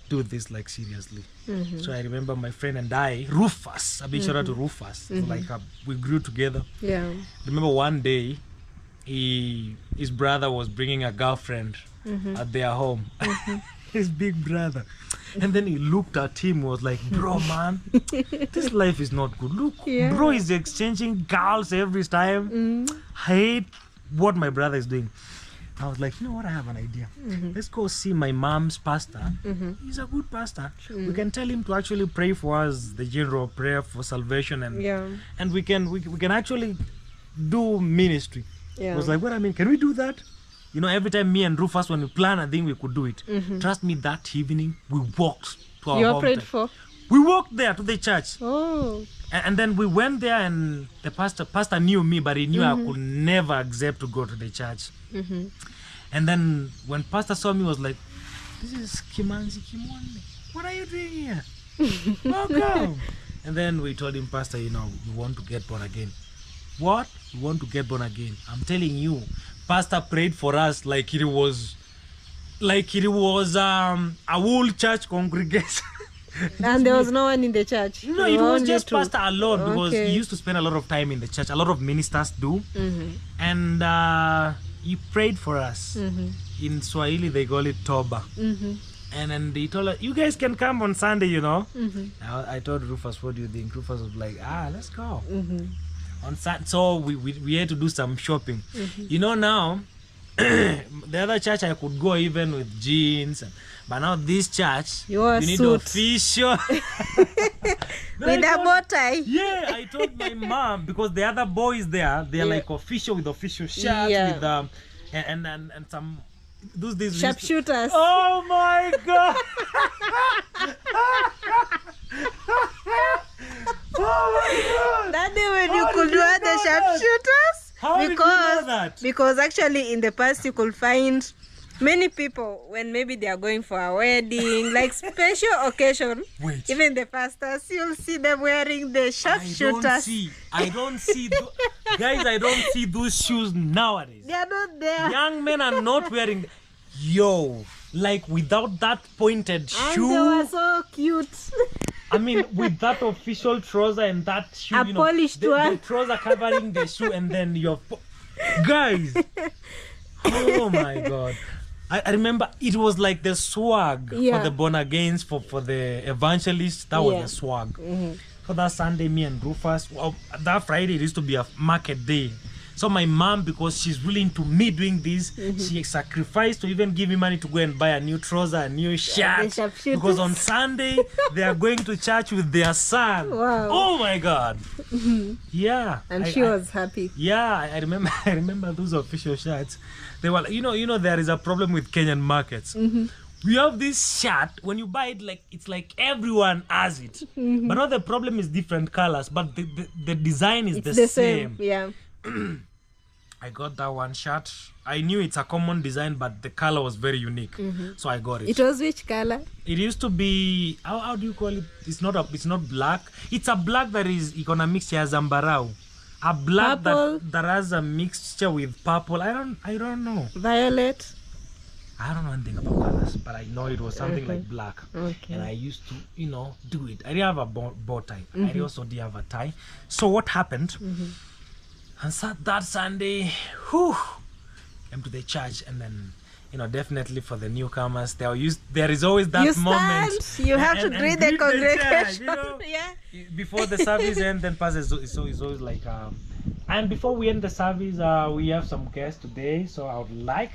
do this like seriously. So I remember my friend and I, Rufus, a big shout out to Rufus. We grew together. Yeah. Remember one day, his brother was bringing a girlfriend at their home. His big brother. And then he looked at him, was like, bro, man, this life is not good. Look, bro is exchanging girls every time. I hate what my brother is doing. I was like, you know what, I have an idea. Let's go see my mom's pastor. He's a good pastor. We can tell him to actually pray for us, the general prayer for salvation, and we can actually do ministry. I was like, can we do that? Every time me and Rufus, when we plan a thing, we could do it. Trust me, that evening we walked to our You hometown. prayed for? We walked there to the church. Oh. And then we went there, and the pastor knew me, but he knew I could never accept to go to the church. And then when pastor saw me, he was like, this is Kimanzi Kimwande. What are you doing here? Welcome. And then we told him, Pastor, you know, we want to get born again. What? You want to get born again? I'm telling you, pastor prayed for us like it was a whole church congregation. And there was no one in the church? No, it was just pastor alone, because he used to spend a lot of time in the church. A lot of ministers do. And he prayed for us. In Swahili, they call it Toba. And then they told us, you guys can come on Sunday, you know. I told Rufus, what do you think? Rufus was like, let's go. On Sunday, so we had to do some shopping. You know, now, the other church I could go even with jeans, but now this church, you need official. With a bow tie. Yeah, I told my mom, because the other boys there, they're like official with official shirts, with and some those days sharpshooters. Oh my god. Oh my god. That day when you could wear the sharpshooters? How did you know that? Because actually in the past you could find many people when maybe they are going for a wedding, like special occasion. Wait. Even the pastors, you'll see them wearing the sharpshooters. I don't see guys, I don't see those shoes nowadays. They are not there. Young men are not wearing. Yo, like without that pointed shoe. And they were so cute. I mean, with that official trouser and that shoe, a polished one. The trouser covering the shoe, and then your guys. Oh my god. I remember it was like the swag for the born agains, for the evangelists. That was the swag. For that Sunday, me and Rufus, that Friday it used to be a market day. So my mom, because she's willing to me doing this, she sacrificed to even give me money to go and buy a new trouser, a new shirt. Because on Sunday, they are going to church with their son. Wow. Oh my God. Yeah. And she was happy. Yeah, I remember those official shirts. They were, you know, there is a problem with Kenyan markets. We have this shirt, when you buy it, like it's like everyone has it. But now the problem is different colors, but the design is the same. Yeah. I got that one shirt. I knew it's a common design, but the color was very unique, so I got it. It was which color? It used to be, how do you call it? It's not black. It's a black that is gonna mix here zambarau. A black that has a mixture with purple. I don't know. Violet. I don't know anything about colors, but I know it was something like black. Okay. And I used to, do it. I didn't have a bow tie. I also didn't have a tie. So what happened? And that Sunday, came to the church, and then, definitely for the newcomers, there is always that moment. You have to greet the congregation. Church, before the service ends, then pastor is always like, and before we end the service, we have some guests today, so I would like.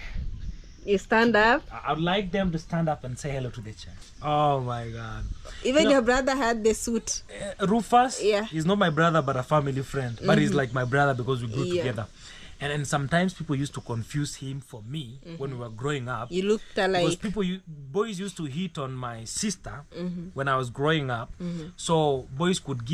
You stand up. I would like them to stand up and say hello to the church. Oh my God. Even your brother had the suit. Rufus, he's not my brother but a family friend. But he's like my brother because we grew together. And sometimes people used to confuse him for me when we were growing up. You looked alike. Because boys used to hit on my sister when I was growing up. So boys could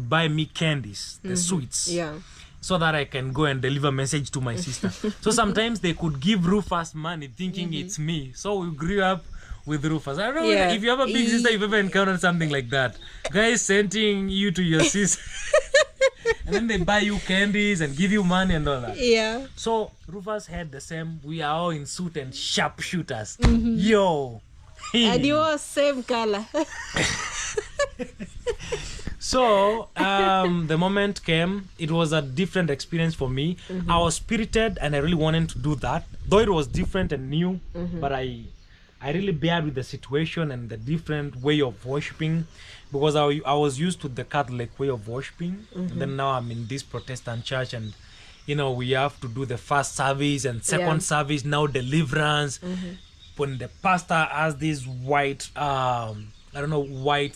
buy me candies, the sweets. Yeah. So that I can go and deliver message to my sister. So sometimes they could give Rufus money thinking it's me. So we grew up with Rufus. I don't know if you have a big sister, you've ever encountered something like that. Guys sending you to your sister. And then they buy you candies and give you money and all that. Yeah. So Rufus had the same. We are all in suit and sharpshooters. Yo. And you were same color. So the moment came, it was a different experience for me. I was spirited and I really wanted to do that. Though it was different and new, but I really bared with the situation and the different way of worshiping, because I was used to the Catholic way of worshiping. And then now I'm in this Protestant church, and we have to do the first service and second service, now deliverance. When the pastor has this white white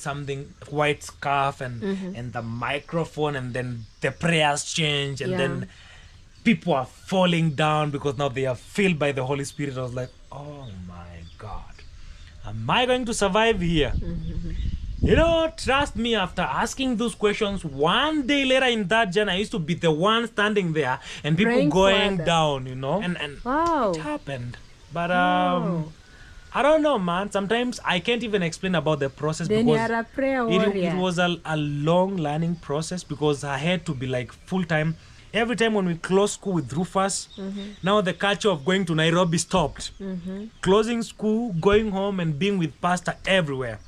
scarf and the microphone, and then the prayers change, and then people are falling down because now they are filled by the Holy Spirit. I was like, oh my God, am I going to survive here? You know, trust me, after asking those questions, one day later in that journey, I used to be the one standing there and people Praying for going others. down, you know. And Wow. it happened. But Wow. I don't know, man. Sometimes I can't even explain about the process Then you because are a prayer warrior. it was a long learning process because I had to be like full time. Every time when we closed school with Rufus, now the culture of going to Nairobi stopped. Closing school, going home, and being with pastor everywhere.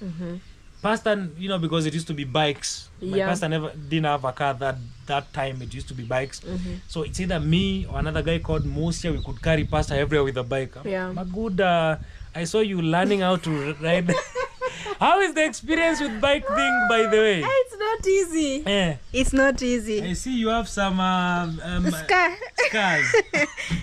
Pastor, you know, because it used to be bikes. My pastor didn't have a car that time. It used to be bikes. So it's either me or another guy called Musia. We could carry pastor everywhere with a bike. My good, I saw you learning how to ride. How is the experience with bike thing, by the way? It's not easy. It's not easy. I see you have some scars.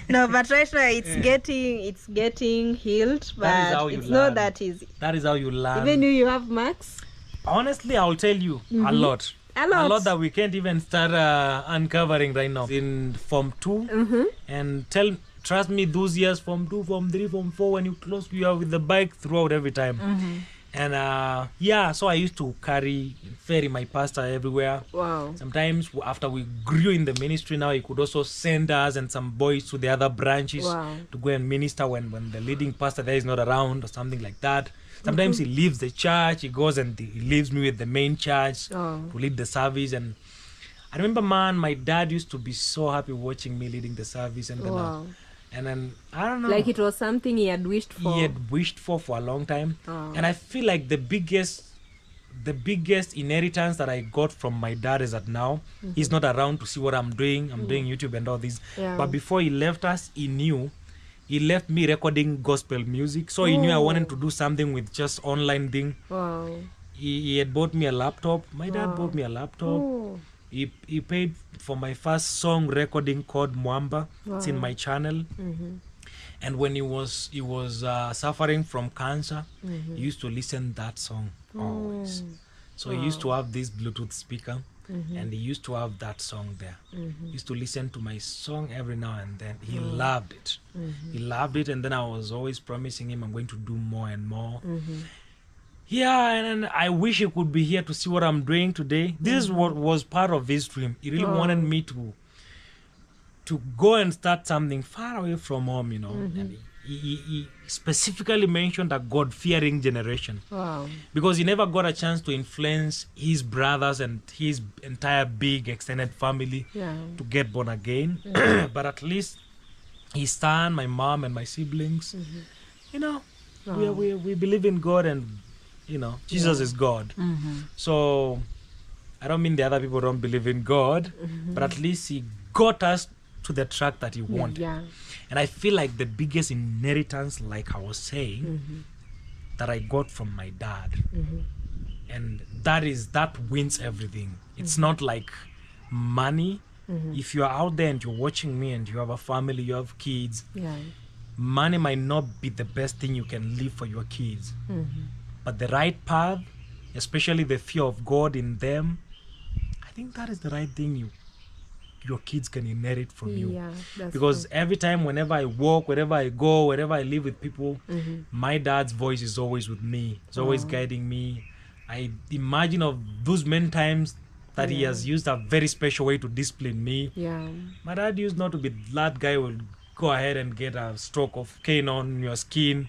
No, but right now it's getting healed, but it's not that easy. That is how you learn. Even you have marks? Honestly, I'll tell you a lot. A lot that we can't even start uncovering right now. In Form 2 and trust me, those years, Form 2, Form 3, Form 4, when you close, you are with the bike throughout every time. And so I used to ferry my pastor everywhere. Wow. Sometimes after we grew in the ministry, now he could also send us and some boys to the other branches to go and minister when the leading pastor there is not around or something like that. Sometimes he leaves the church, he goes and he leaves me with the main church to lead the service. And I remember, man, my dad used to be so happy watching me leading the service. And then I don't know. Like it was something he had wished for. He had wished for a long time. And I feel like the biggest inheritance that I got from my dad is that now he's not around to see what I'm doing. I'm doing YouTube and all this. But before he left us, he left me recording gospel music. So he knew I wanted to do something with just online thing. Wow. He had bought me a laptop. My dad bought me a laptop. He paid for my first song recording called Mwamba. It's in my channel. And when he was suffering from cancer, he used to listen that song always. So he used to have this Bluetooth speaker, and he used to have that song there. He used to listen to my song every now and then. He loved it. He loved it, and then I was always promising him I'm going to do more and more. Yeah, and I wish he could be here to see what I'm doing today. This is what was part of his dream. He really wanted me to go and start something far away from home, you know. And he specifically mentioned a God-fearing generation. Wow. Because he never got a chance to influence his brothers and his entire big extended family to get born again. But at least his son, my mom, and my siblings, you know, we believe in God, and you know, Jesus is God. So I don't mean the other people don't believe in God, but at least he got us to the track that he wanted. And I feel like the biggest inheritance, like I was saying, that I got from my dad, and that wins everything. It's not like money. If you're out there and you're watching me and you have a family, you have kids, money might not be the best thing you can live for your kids. But the right path, especially the fear of God in them, I think that is the right thing your kids can inherit from you. Because every time, whenever I walk, wherever I go, wherever I live with people, my dad's voice is always with me. It's always guiding me. I imagine of those many times that he has used a very special way to discipline me. My dad used not to be that guy who will go ahead and get a stroke of cane on your skin.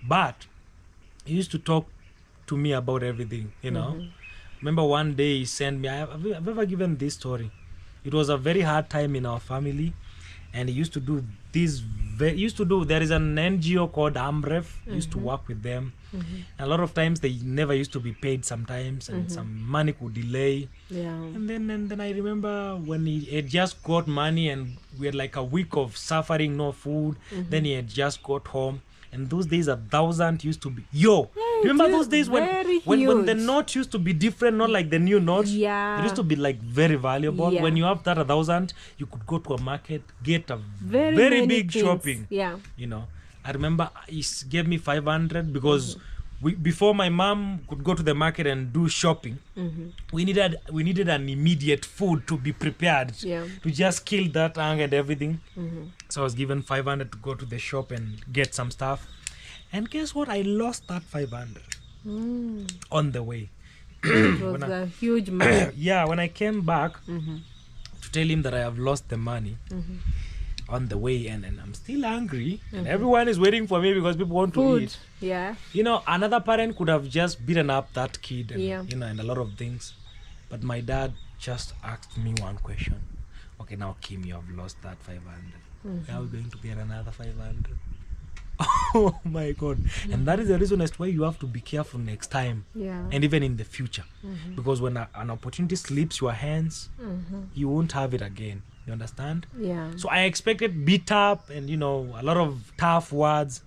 But he used to talk to me about everything, you know. Remember one day he sent me, I've ever given this story. It was a very hard time in our family, and he used to do this. There is an NGO called AMREF. Used to work with them. A lot of times they never used to be paid sometimes, and some money could delay. And then I remember when he had just got money, and we had like a week of suffering, no food. Then he had just got home. And those days, 1,000 used to be remember those days when the note used to be different, not like the new note. It used to be like very valuable. When you have that 1,000, you could go to a market, get a very big things. Shopping. You know, I remember he gave me 500 because before my mom could go to the market and do shopping, we needed an immediate food to be prepared to just kill that hunger and everything. So I was given 500 to go to the shop and get some stuff. And guess what? I lost that 500. on the way. It was a huge money. Yeah, when I came back to tell him that I have lost the money on the way, and I'm still hungry, and everyone is waiting for me because people want to eat. Yeah. You know, another parent could have just beaten up that kid, and, you know, and a lot of things. But my dad just asked me one question. Okay, now Kim, you have lost that 500. How are we going to get another 500? Oh my God. And that is the reason as to why you have to be careful next time. Yeah. And even in the future. Because when an opportunity slips your hands, you won't have it again. You understand? Yeah. So I expected beat up and, you know, a lot of tough words.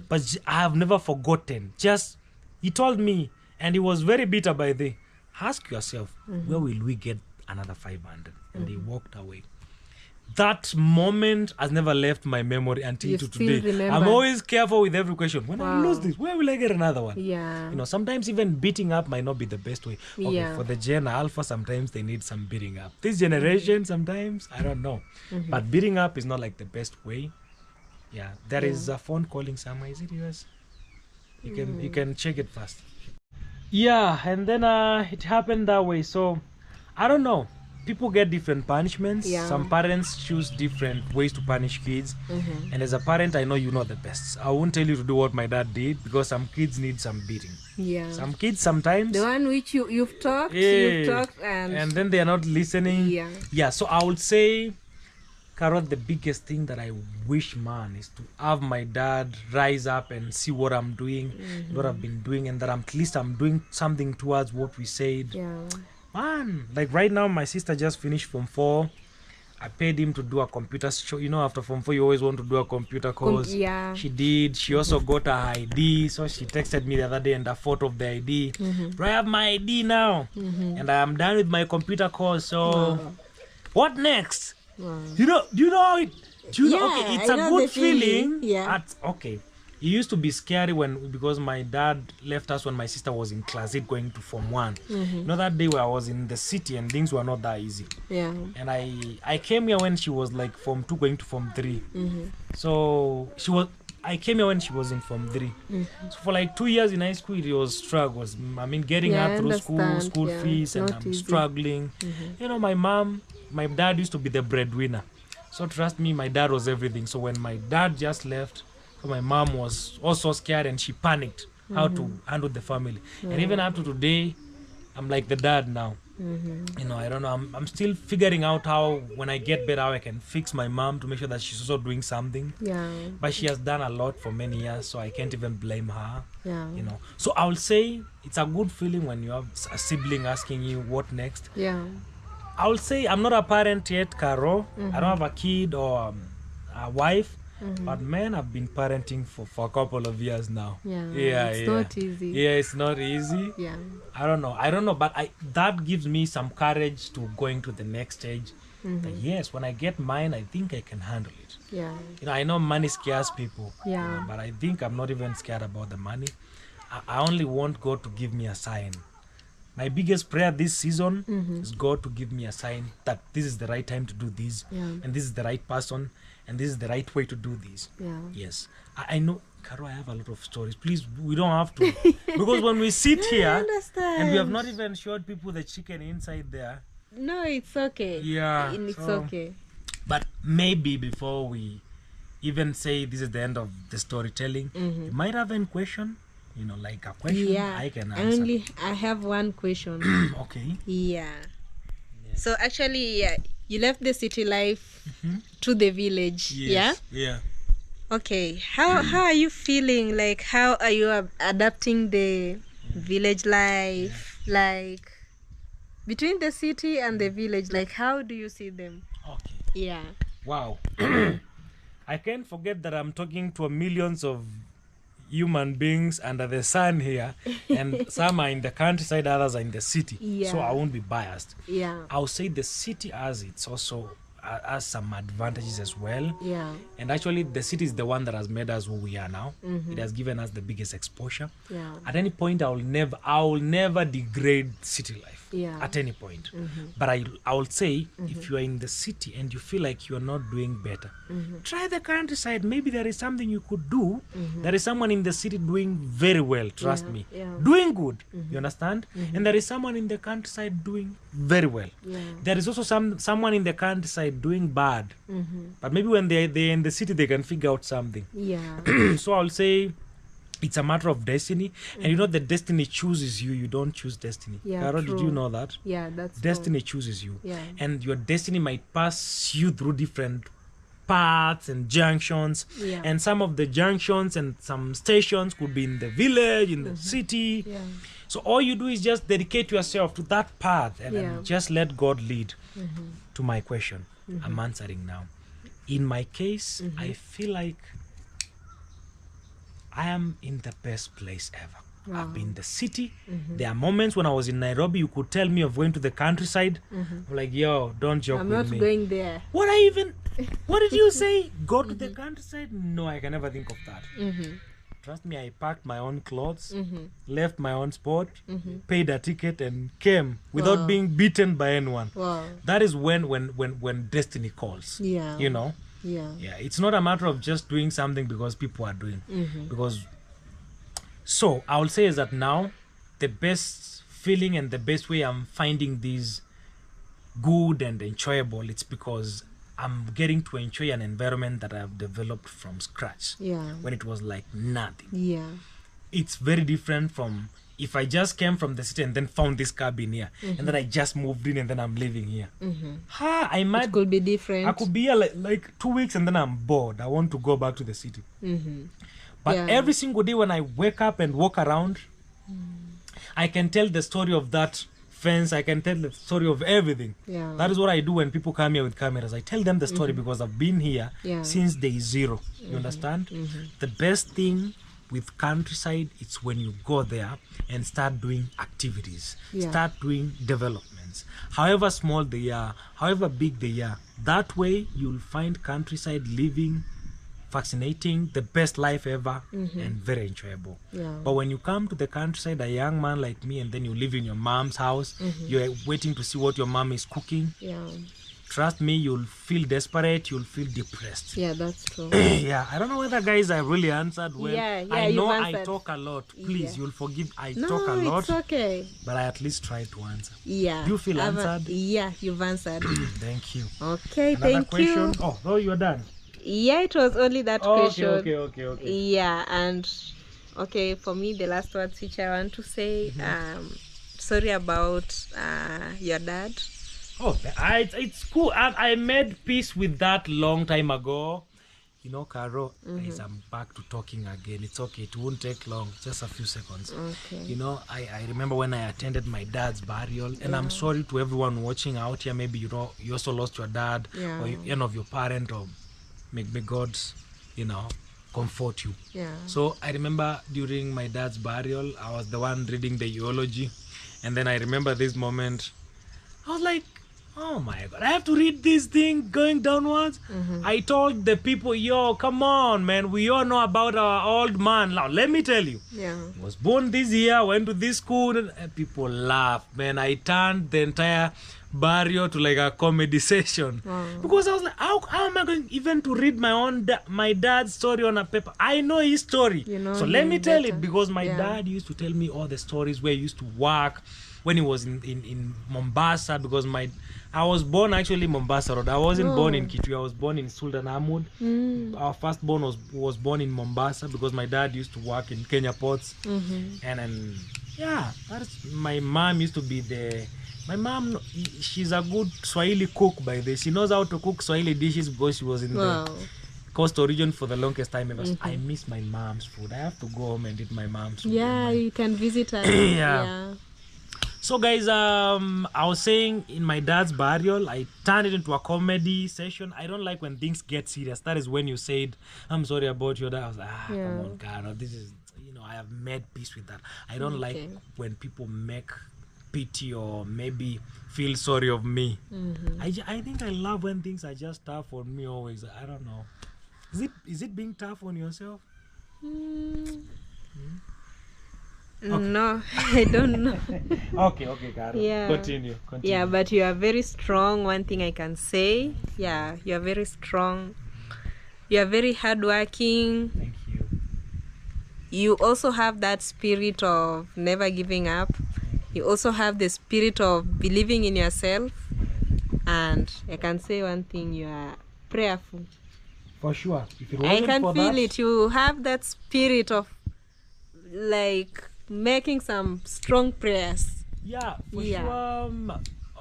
But I have never forgotten. Just, he told me, and he was very bitter by the, ask yourself, where will we get another 500? And they walked away. That moment has never left my memory until to today. Remember. I'm always careful with every question. When I lose this, where will I get another one? Yeah. You know, sometimes even beating up might not be the best way. Okay, for the Gen Alpha, sometimes they need some beating up. This generation, sometimes, I don't know. But beating up is not like the best way. Yeah, there is a phone calling somewhere. Is it yours? You can check it first. Yeah, and then it happened that way. So, I don't know. People get different punishments. Some parents choose different ways to punish kids. And as a parent, I know you know the best. I won't tell you to do what my dad did because some kids need some beating. Yeah. Some kids sometimes. The one which you've talked and then they are not listening. Yeah, so I would say, Carol, the biggest thing that I wish, man, is to have my dad rise up and see what I'm doing, what I've been doing, and that at least I'm doing something towards what we said. Yeah. Man, like right now, my sister just finished Form 4. I paid him to do a computer show. You know, after Form 4, you always want to do a computer course. She did. She also got her ID. So she texted me the other day and a photo of the ID. Bro, I have my ID now. And I am done with my computer course. So, what next? You know, do you know how it... okay, it's a good feeling. Okay. It used to be scary because my dad left us when my sister was in class 8 going to Form 1. You know, that day where I was in the city and things were not that easy. Yeah. And I came here when she was like Form 2 going to Form 3. So I came here when she was in Form 3. So for like 2 years in high school, it was struggles. I mean, getting her through school fees, and I'm struggling. You know, my dad used to be the breadwinner. So trust me, my dad was everything. So when my dad just left, so my mom was also scared and she panicked how to handle the family. And even up to today, I'm like the dad now. You know, I don't know. I'm still figuring out how, when I get better, how I can fix my mom to make sure that she's also doing something. Yeah. But she has done a lot for many years, so I can't even blame her. Yeah. You know. So I will say it's a good feeling when you have a sibling asking you what next. Yeah. I will say I'm not a parent yet, Caro. I don't have a kid or a wife. But man, I've been parenting for a couple of years now. It's not easy. Yeah, it's not easy. Yeah. I don't know, but that gives me some courage to going to the next stage. That yes, when I get mine, I think I can handle it. Yeah. You know, I know money scares people. Yeah. You know, but I think I'm not even scared about the money. I only want God to give me a sign. My biggest prayer this season is God to give me a sign that this is the right time to do this, and this is the right person, and this is the right way to do this. Yeah. Yes. I know, Caro, I have a lot of stories. Please, we don't have to. Because when we sit here, and we have not even showed people the chicken inside there. No, it's okay. Yeah. It's okay. But maybe before we even say this is the end of the storytelling, you might have any question. You know, like a question I can answer. I have one question. Okay. Yeah. Yes. So actually, you left the city life to the village. Yes. Yeah. Okay. How are you feeling? Like, how are you adapting the village life? Like, between the city and the village, like, how do you see them? Okay. Yeah. Wow. I can't forget that I'm talking to millions of human beings under the sun here, and some are in the countryside, others are in the city. So I won't be biased. I'll say the city has some advantages as well. And actually the city is the one that has made us who we are now. It has given us the biggest exposure. At any point, I will never degrade city life. at any point. But I will say, if you are in the city and you feel like you are not doing better, try the countryside. Maybe there is something you could do. There is someone in the city doing very well, trust me, doing good, you understand? And there is someone in the countryside doing very well. There is also someone in the countryside doing bad, but maybe when they're in the city they can figure out something. So I'll say it's a matter of destiny, and you know the destiny chooses you. You don't choose destiny. Carol, did you know that? Yeah, that's destiny chooses you, and your destiny might pass you through different paths and junctions, and some of the junctions and some stations could be in the village, in the city. So all you do is just dedicate yourself to that path and then just let God lead. To my question, I'm answering now. In my case, I feel like I am in the best place ever. I've been in the city. There are moments when I was in Nairobi, you could tell me of going to the countryside. I'm like, yo, don't joke with me. I'm not going there. What did you say? Go to the countryside? No, I can never think of that. Trust me, I packed my own clothes, left my own spot, paid a ticket and came without being beaten by anyone. That is when destiny calls. You know? It's not a matter of just doing something because people are doing. So I will say is that now the best feeling and the best way I'm finding these good and enjoyable, it's because I'm getting to enjoy an environment that I've developed from scratch. When it was like nothing. It's very different from if I just came from the city and then found this cabin here, and then I just moved in and then I'm living here. It could be different. I could be here like 2 weeks and then I'm bored. I want to go back to the city. But every single day when I wake up and walk around, I can tell the story of that fence. I can tell the story of everything. That is what I do when people come here with cameras. I tell them the story because I've been here since day zero. You understand? The best thing with countryside, it's when you go there and start doing activities, start doing developments, however small they are, however big they are. That way you'll find countryside living fascinating, the best life ever, and very enjoyable. But when you come to the countryside, a young man like me, and then you live in your mom's house, you're waiting to see what your mom is cooking. Trust me, you'll feel desperate, you'll feel depressed. That's true. I don't know whether guys I really answered well. I know I talk a lot. Please, you'll forgive I talk a lot. It's okay. But I at least try to answer. Do you feel answered? You've answered. Thank you. Okay, Another question? Oh, you're done. It was only that question. Okay. And okay, for me, the last words which I want to say, sorry about your dad. It's cool. I made peace with that long time ago. You know, Caro, guys, I'm back to talking again. It's okay. It won't take long. Just a few seconds. You know, I remember when I attended my dad's burial, and I'm sorry to everyone watching out here. Maybe you also lost your dad or any of your parent, or may God, comfort you. So I remember during my dad's burial, I was the one reading the eulogy, and then I remember this moment. I was like, oh my God, I have to read this thing going downwards. I told the people, yo, come on, man. We all know about our old man. Now, let me tell you. He was born this year, went to this school, and people laughed, man. I turned the entire burial to like a comedy session. Because I was like, how am I going even to read my dad's story on a paper? I know his story. So let me tell it, because my dad used to tell me all the stories where he used to work when he was in Mombasa, because I was born actually in Mombasa Road. I wasn't born in Kitui. I was born in Sultan Ahmad. Our firstborn was born in Mombasa because my dad used to work in Kenya Ports. And my mom used to be my mom, she's a good Swahili cook by this. She knows how to cook Swahili dishes because she was in the coastal region for the longest time ever. I miss my mom's food. I have to go home and eat my mom's food. You can visit her. So guys, I was saying in my dad's burial, I turned it into a comedy session. I don't like when things get serious. That is when you said, I'm sorry about your dad. I was like, come on, Carol, this is, I have made peace with that. I don't like when people make pity or maybe feel sorry of me. I think I love when things are just tough on me always. I don't know. Is it being tough on yourself? No, I don't know. Okay, Caro. Yeah. Continue. Yeah, but you are very strong. One thing I can say. Yeah, you are very strong. You are very hardworking. Thank you. You also have that spirit of never giving up. You also have the spirit of believing in yourself. And I can say one thing, you are prayerful. For sure. If it I wasn't can for feel that, it. You have that spirit of like making some strong prayers. yeah, for Yeah. sure.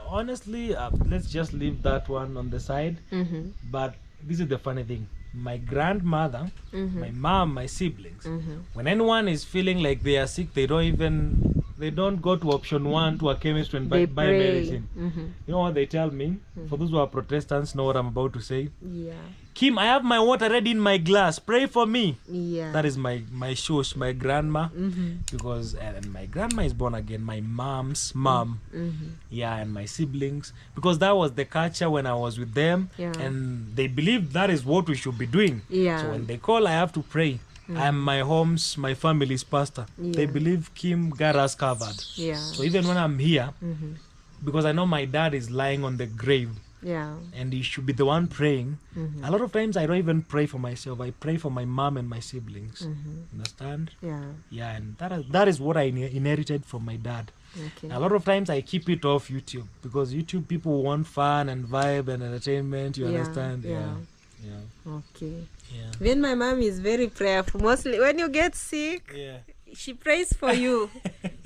Honestly, let's just leave that one on the side. But this is the funny thing. My grandmother, my mom, my siblings, when anyone is feeling like they are sick, they don't go to option one to a chemist and buy medicine. You know what they tell me? For those who are Protestants, know what I'm about to say. Yeah. Kim, I have my water ready in my glass. Pray for me. Yeah. That is my shush, my grandma, because and my grandma is born again. My mom's mom, yeah, and my siblings, because that was the culture when I was with them, and they believe that is what we should be doing. Yeah. So when they call, I have to pray. I am my family's pastor. They believe Kim got us covered. Yeah. So even when I'm here, because I know my dad is lying on the grave. Yeah. And he should be the one praying. A lot of times I don't even pray for myself. I pray for my mom and my siblings. Understand? Yeah. Yeah, and that is what I inherited from my dad. Okay. A lot of times I keep it off YouTube because YouTube people want fun and vibe and entertainment. You understand? Yeah. Okay. Yeah. When my mom is very prayerful, mostly when you get sick, she prays for you.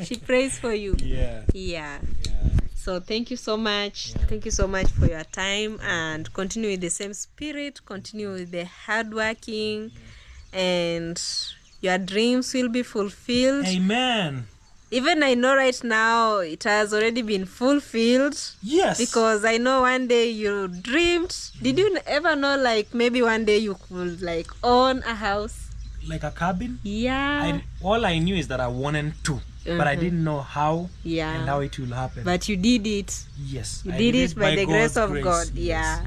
She prays for you. Yeah. Yeah. So thank you so much. Thank you so much for your time, and continue with the same spirit, continue with the hard working, and your dreams will be fulfilled. Amen. Even I know right now it has already been fulfilled. Yes. Because I know one day you dreamed. Did you ever know like maybe one day you could like own a house? Like a cabin? Yeah. All I knew is that I wanted to. But I didn't know how and how it will happen. But you did it. Yes. You did it by the grace of God. Yes.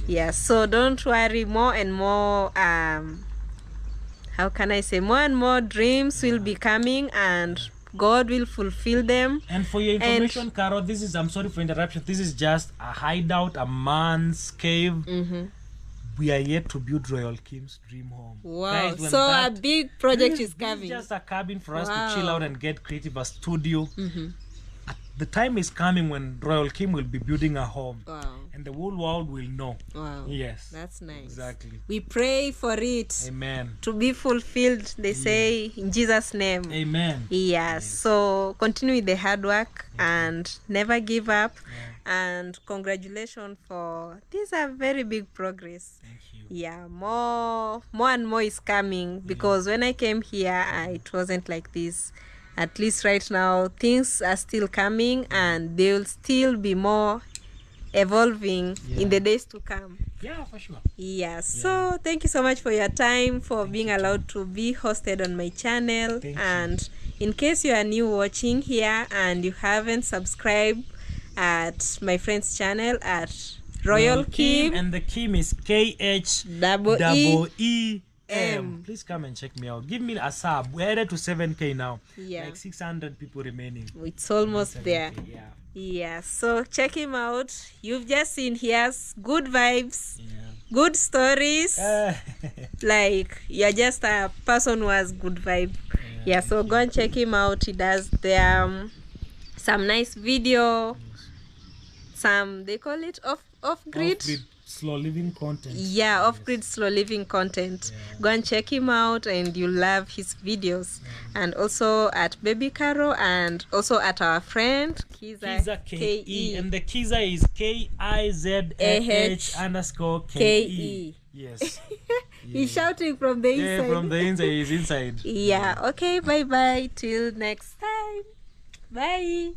Yes. So don't worry, more and more how can I say, more and more dreams will be coming, and God will fulfill them. And for your information, Caro, this is, I'm sorry for interruption, this is just a hideout, a man's cave. We are yet to build Royal Kim's dream home. Wow. Guys, so a big project is coming. This is just a cabin for us to chill out and get creative, a studio. The time is coming when Royal Kim will be building a home. Wow. And the whole world will know. Wow. Yes. That's nice. Exactly. We pray for it. Amen. To be fulfilled, they say, in Jesus' name. Amen. Yes. So continue with the hard work and never give up. And congratulations for this, a very big progress. Thank you. Yeah, more and more is coming, because when I came here, it wasn't like this. At least right now, things are still coming, and they will still be more evolving in the days to come. Yeah, for sure. Yes. So thank you so much for your time, for being allowed to be hosted on my channel. And in case you are new watching here and you haven't subscribed at my friend's channel at Royal Kim, and the Kim is KHEEM. Please come and check me out. Give me a sub. We're headed to 7K now. Yeah. Like 600 people remaining. It's almost there. Yeah. So check him out. You've just seen he has good vibes, good stories. Like you're just a person who has good vibe. Yeah. So go and check him out. He does some nice video. Some, they call it off-grid slow living content. Yeah, off-grid slow living content. Go and check him out, and you love his videos. And also at Baby Caro, and also at our friend Kiza KE. And the Kiza is KIZAH_KE. Yes. He's shouting from the inside. Yeah, from the inside. He's inside. Yeah. Okay. Bye bye. Till next time. Bye.